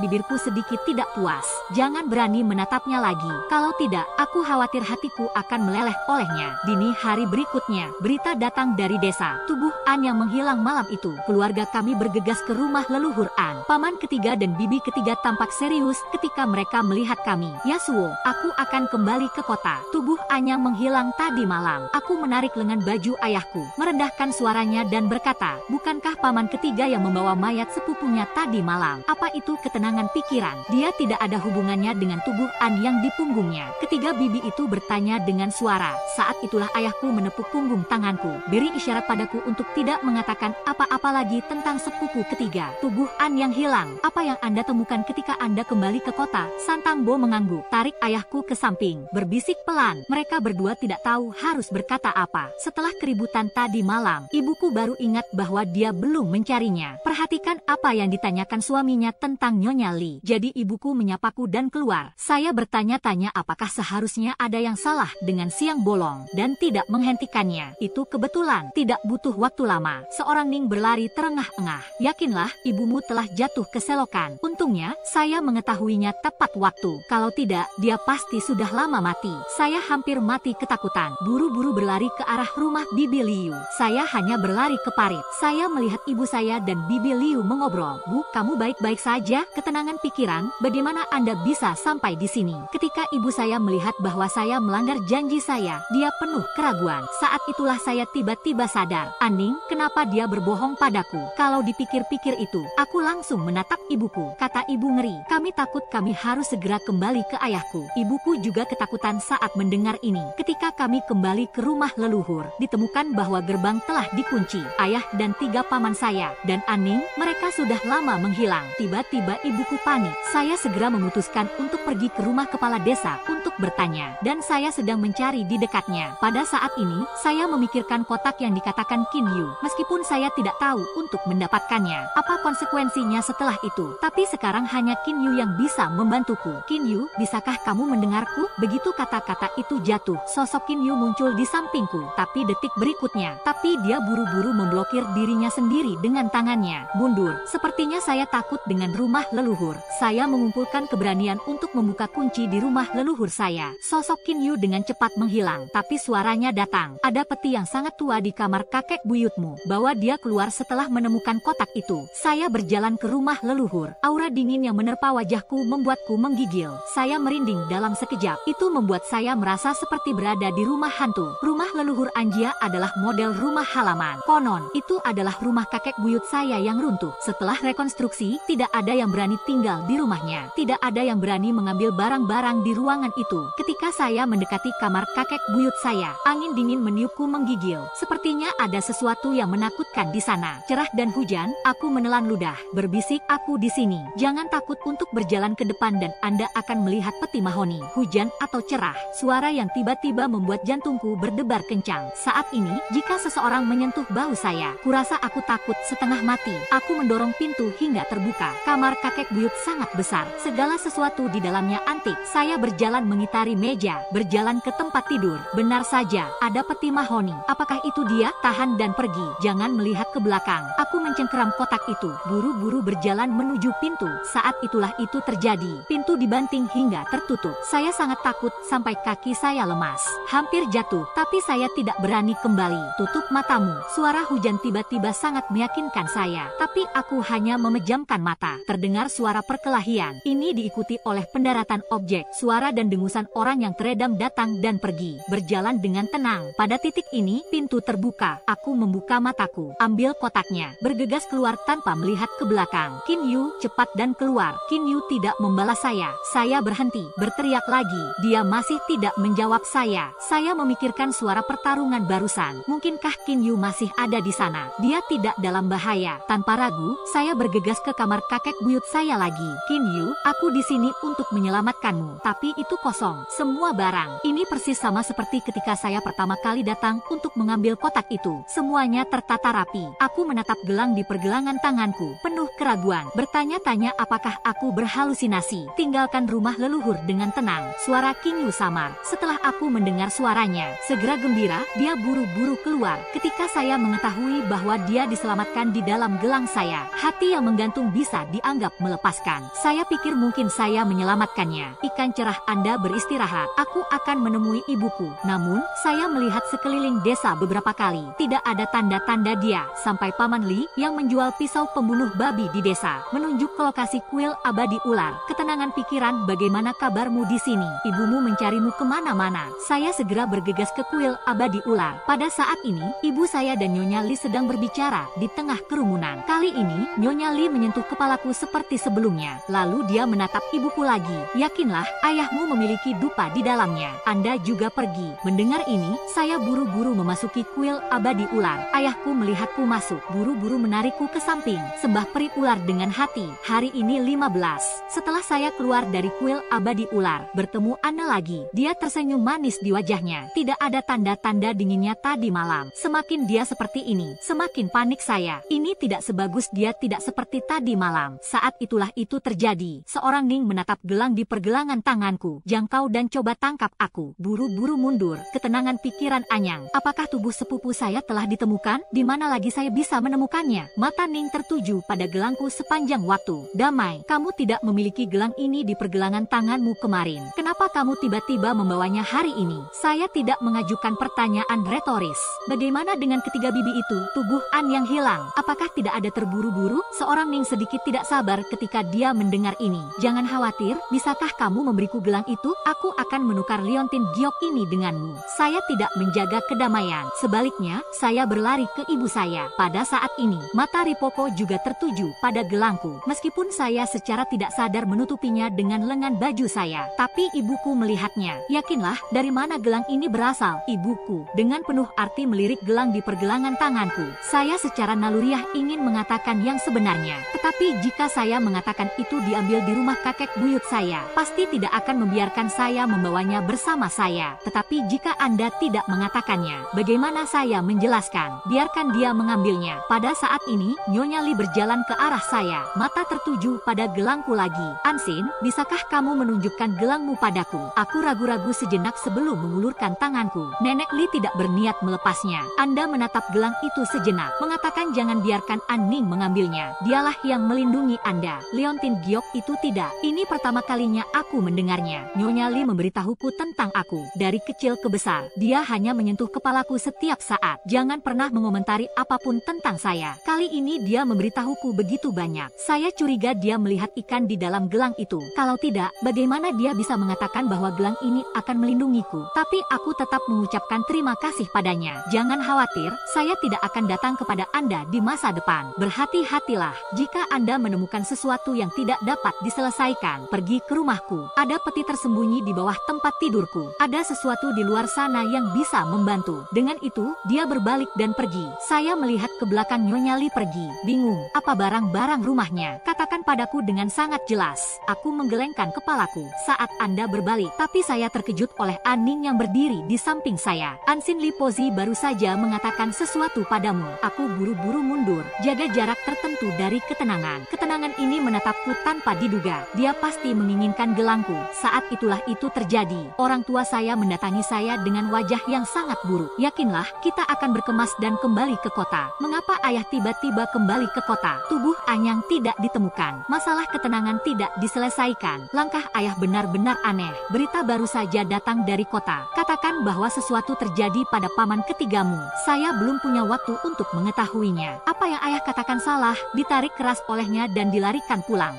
bibirku sedikit tidak puas. Jangan berani menatapnya lagi. Kalau tidak, aku khawatir hatiku akan meleleh olehnya. Dini hari berikutnya, berita datang dari desa. Tubuh An yang menghilang malam itu. Keluarga kami bergegas ke rumah leluhur An. Paman ketiga dan bibi ketiga tampak serius ketika mereka melihat kami. Yasuo, aku akan kembali ke kota. Tubuh An yang menghilang tadi malam. Aku menarik lengan baju ayahku, merendahkan suaranya dan berkata, bukankah paman ketiga yang membawa mayat sepupunya tadi malam? Apa itu ketenangan pikiran? Dia tidak ada hubungannya dengan tubuh An yang di punggungnya. Ketiga bibi itu bertanya dengan suara. Saat itulah ayahku menepuk punggung tanganku, beri isyarat padaku untuk tidak mengatakan apa-apa lagi tentang sepupu ketiga. Tubuh An yang hilang. Apa yang Anda temukan ketika Anda kembali ke kota? Santangbo mengangguk, tarik ayahku ke samping, berbisik pelan. Mereka berdua tidak tahu harus berkata apa. Setelah keributan tadi malam, ibuku baru ingat bahwa dia belum mencarinya. Perhatikan apa yang ditanyakan suaminya tentang Nyonya Li. Jadi ibuku menyapaku dan keluar. Saya bertanya-tanya apakah seharusnya ada yang salah dengan siang bolong dan tidak menghentikannya. Itu kebetulan, tidak butuh waktu lama. Seorang Ning berlari terengah-engah. Yakinlah, ibumu telah jatuh ke selokan. Untungnya, saya mengetahuinya tepat waktu. Kalau tidak, dia pasti sudah lama mati. Saya hampir mati ketakutan. Buru-buru berlari ke arah rumah Bibi Liu. Saya hanya berlari ke parit. Saya melihat ibu saya dan Bibi Liu mengobrol. Bu, kamu baik-baik saja? Ketenangan pikiran, bagaimana Anda bisa sampai di sini? Ketika ibu saya melihat bahwa saya melanggar janji saya, dia penuh keraguan. Saat itulah saya tiba-tiba sadar. Aning, kenapa dia berbohong padaku? Kalau dipikir-pikir itu, aku langsung menatap ibuku. Kata ibu ngeri, kami takut kami harus segera kembali ke ayahku. Ibuku juga ketakutan saat mendengar ini. Ketika kami kembali ke rumah leluhur, ditemukan bahwa gerbang telah dikunci. Ayah dan tiga paman saya dan Aning, mereka sudah lama menghilang. Tiba-tiba ibuku panik. Saya segera memutuskan untuk pergi ke rumah kepala desa untuk untuk bertanya, dan saya sedang mencari di dekatnya. Pada saat ini, saya memikirkan kotak yang dikatakan Qin Yu. Meskipun saya tidak tahu untuk mendapatkannya, apa konsekuensinya setelah itu. Tapi sekarang hanya Qin Yu yang bisa membantuku. Qin Yu, bisakah kamu mendengarku? Begitu kata-kata itu jatuh, sosok Qin Yu muncul di sampingku. Tapi detik berikutnya, dia buru-buru memblokir dirinya sendiri dengan tangannya. Mundur, sepertinya saya takut dengan rumah leluhur. Saya mengumpulkan keberanian untuk membuka kunci di rumah leluhur saya. Sosok Qin Yu dengan cepat menghilang, tapi suaranya datang. Ada peti yang sangat tua di kamar kakek buyutmu. Bawa dia keluar setelah menemukan kotak itu. Saya berjalan ke rumah leluhur. Aura dingin yang menerpa wajahku membuatku menggigil. Saya merinding dalam sekejap. Itu membuat saya merasa seperti berada di rumah hantu. Rumah leluhur Anjia adalah model rumah halaman. Konon, itu adalah rumah kakek buyut saya yang runtuh. Setelah rekonstruksi, tidak ada yang berani tinggal di rumahnya. Tidak ada yang berani mengambil barang-barang di ruangan itu. Ketika saya mendekati kamar kakek buyut saya, angin dingin meniupku menggigil. Sepertinya ada sesuatu yang menakutkan di sana. Cerah dan hujan, aku menelan ludah. Berbisik, aku di sini. Jangan takut untuk berjalan ke depan dan Anda akan melihat peti mahoni. Hujan atau cerah, suara yang tiba-tiba membuat jantungku berdebar kencang. Saat ini, jika seseorang menyentuh bahu saya, kurasa aku takut setengah mati. Aku mendorong pintu hingga terbuka. Kamar kakek buyut sangat besar. Segala sesuatu di dalamnya antik. Saya berjalan mengitari meja, berjalan ke tempat tidur. Benar saja, ada peti mahoni. Apakah itu dia? Tahan dan pergi. Jangan melihat ke belakang. Aku mencengkeram kotak itu, buru-buru berjalan menuju pintu. Saat itulah itu terjadi. Pintu dibanting hingga tertutup. Saya sangat takut sampai kaki saya lemas. Hampir jatuh, tapi saya tidak berani kembali. Tutup matamu. Suara hujan tiba-tiba sangat meyakinkan saya. Tapi aku hanya memejamkan mata. Terdengar suara perkelahian. Ini diikuti oleh pendaratan objek. Suara dan dengusan orang yang teredam datang dan pergi. Berjalan dengan tenang. Pada titik ini, pintu terbuka. Aku membuka mataku. Ambil kotaknya. Bergegas keluar tanpa melihat ke belakang. Qin Yu, cepat dan keluar. Qin Yu tidak membalas saya. Saya berhenti. Berteriak lagi. Dia masih tidak menjawab saya. Saya memikirkan suara pertarungan barusan. Mungkinkah Qin Yu masih ada di sana? Dia tidak dalam bahaya. Tanpa ragu, saya bergegas ke kamar kakek buyut saya lagi. Qin Yu, aku di sini untuk menyelamatkanmu. Tapi itu kosong. Semua barang. Ini persis sama seperti ketika saya pertama kali datang untuk mengambil kotak itu. Semuanya tertata rapi. Aku menatap gelang di pergelangan tanganku, penuh keraguan. Bertanya-tanya apakah aku berhalusinasi. Tinggalkan rumah leluhur dengan tenang. Suara Qin Yu samar. Setelah aku mendengar suaranya, segera gembira, dia buru-buru keluar. Ketika saya mengetahui bahwa dia diselamatkan di dalam gelang saya, hati yang menggantung bisa dianggap melepaskan. Saya pikir mungkin saya menyelamatkannya. Ikan cerah, Anda beristirahat. Aku akan menemui ibuku. Namun, saya melihat sekeliling desa beberapa kali. Tidak ada tanda-tanda dia. Sampai Paman Li, yang menjual pisau pembunuh babi di desa, menunjuk ke lokasi kuil abadi ular. Ketenangan pikiran, bagaimana kabarmu di sini? Ibumu mencarimu kemana-mana. Saya segera bergegas ke kuil abadi ular. Pada saat ini, ibu saya dan Nyonya Li sedang berbicara di tengah kerumunan. Kali ini, Nyonya Li menyentuh kepalaku seperti sebelumnya. Lalu dia menatap ibuku lagi. Yakinlah, ayahmu memiliki dupa di dalamnya. Anda juga pergi. Mendengar ini, saya buru-buru memasuki kuil abadi ular. Ayahku melihatku masuk, buru-buru menarikku ke samping. Sembah peri ular dengan hati. Hari ini 15. Setelah saya keluar dari kuil abadi ular, bertemu Ana lagi. Dia tersenyum manis di wajahnya. Tidak ada tanda-tanda dinginnya tadi malam. Semakin dia seperti ini, semakin panik saya. Ini tidak sebagus dia tidak seperti tadi malam. Saat itulah itu terjadi. Seorang Ning menatap gelang di pergelangan tanganku. Jangkau dan coba tangkap aku. Buru-buru mundur. Ketenangan pikiran anyang. Apakah tubuh sepupu saya telah ditemukan? Di mana lagi saya bisa menemukannya? Mata Ning tertuju pada gelangku sepanjang waktu. Damai, kamu tidak memiliki gelang ini di pergelangan tanganmu kemarin. Kenapa kamu tiba-tiba membawanya hari ini? Saya tidak mengajukan pertanyaan retoris. Bagaimana dengan ketiga bibi itu? Tubuh An yang hilang. Apakah tidak ada terburu-buru? Seorang Ning sedikit tidak sabar ketika dia mendengar ini. Jangan khawatir, bisakah kamu memberiku gelang itu? Aku akan menukar liontin giok ini denganmu. Saya tidak menjaga kedamaian. Sebaliknya, saya berlari ke ibu saya. Pada saat ini, mata Ripoko juga tertuju pada gelangku. Meskipun saya secara tidak sadar menutupinya dengan lengan baju saya, tapi ibuku melihatnya. Yakinlah, dari mana gelang ini berasal? Ibuku, dengan penuh arti melirik gelang di pergelangan tanganku. Saya secara naluriah ingin mengatakan yang sebenarnya. Tetapi jika saya mengatakan itu diambil di rumah kakek buyut saya, pasti tidak akan membiarkan akan saya membawanya bersama saya. Tetapi jika Anda tidak mengatakannya, bagaimana saya menjelaskan? Biarkan dia mengambilnya. Pada saat ini, Nyonya Li berjalan ke arah saya, mata tertuju pada gelangku lagi. Ansin, bisakah kamu menunjukkan gelangmu padaku? Aku ragu-ragu sejenak sebelum mengulurkan tanganku. Nenek Li tidak berniat melepasnya. Anda menatap gelang itu sejenak, mengatakan jangan biarkan Anning mengambilnya. Dialah yang melindungi Anda. Leontin Giok itu tidak. Ini pertama kalinya aku mendengarnya. Nyonya Li memberitahuku tentang aku. Dari kecil ke besar, dia hanya menyentuh kepalaku setiap saat. Jangan pernah mengomentari apapun tentang saya. Kali ini dia memberitahuku begitu banyak. Saya curiga dia melihat ikan di dalam gelang itu. Kalau tidak, bagaimana dia bisa mengatakan bahwa gelang ini akan melindungiku? Tapi aku tetap mengucapkan terima kasih padanya. Jangan khawatir, saya tidak akan datang kepada Anda di masa depan. Berhati-hatilah. Jika Anda menemukan sesuatu yang tidak dapat diselesaikan, pergi ke rumahku. Ada peti tersembunyi di bawah tempat tidurku. Ada sesuatu di luar sana yang bisa membantu. Dengan itu, dia berbalik dan pergi. Saya melihat ke belakang Nyonya Li pergi. Bingung, apa barang-barang rumahnya? Katakan padaku dengan sangat jelas. Aku menggelengkan kepalaku saat Anda berbalik, tapi saya terkejut oleh Anning yang berdiri di samping saya. Ansin Lipozi baru saja mengatakan sesuatu padamu. Aku buru-buru mundur, jaga jarak tertentu dari ketenangan. Ketenangan ini menatapku tanpa diduga. Dia pasti menginginkan gelangku. Saat itulah itu terjadi. Orang tua saya mendatangi saya dengan wajah yang sangat buruk. Yakinlah, kita akan berkemas dan kembali ke kota. Mengapa ayah tiba-tiba kembali ke kota? Tubuh Anyang tidak ditemukan. Masalah ketenangan tidak diselesaikan. Langkah ayah benar-benar aneh. Berita baru saja datang dari kota. Katakan bahwa sesuatu terjadi pada paman ketigamu. Saya belum punya waktu untuk mengetahuinya. Apa yang ayah katakan salah? Ditarik keras olehnya dan dilarikan pulang.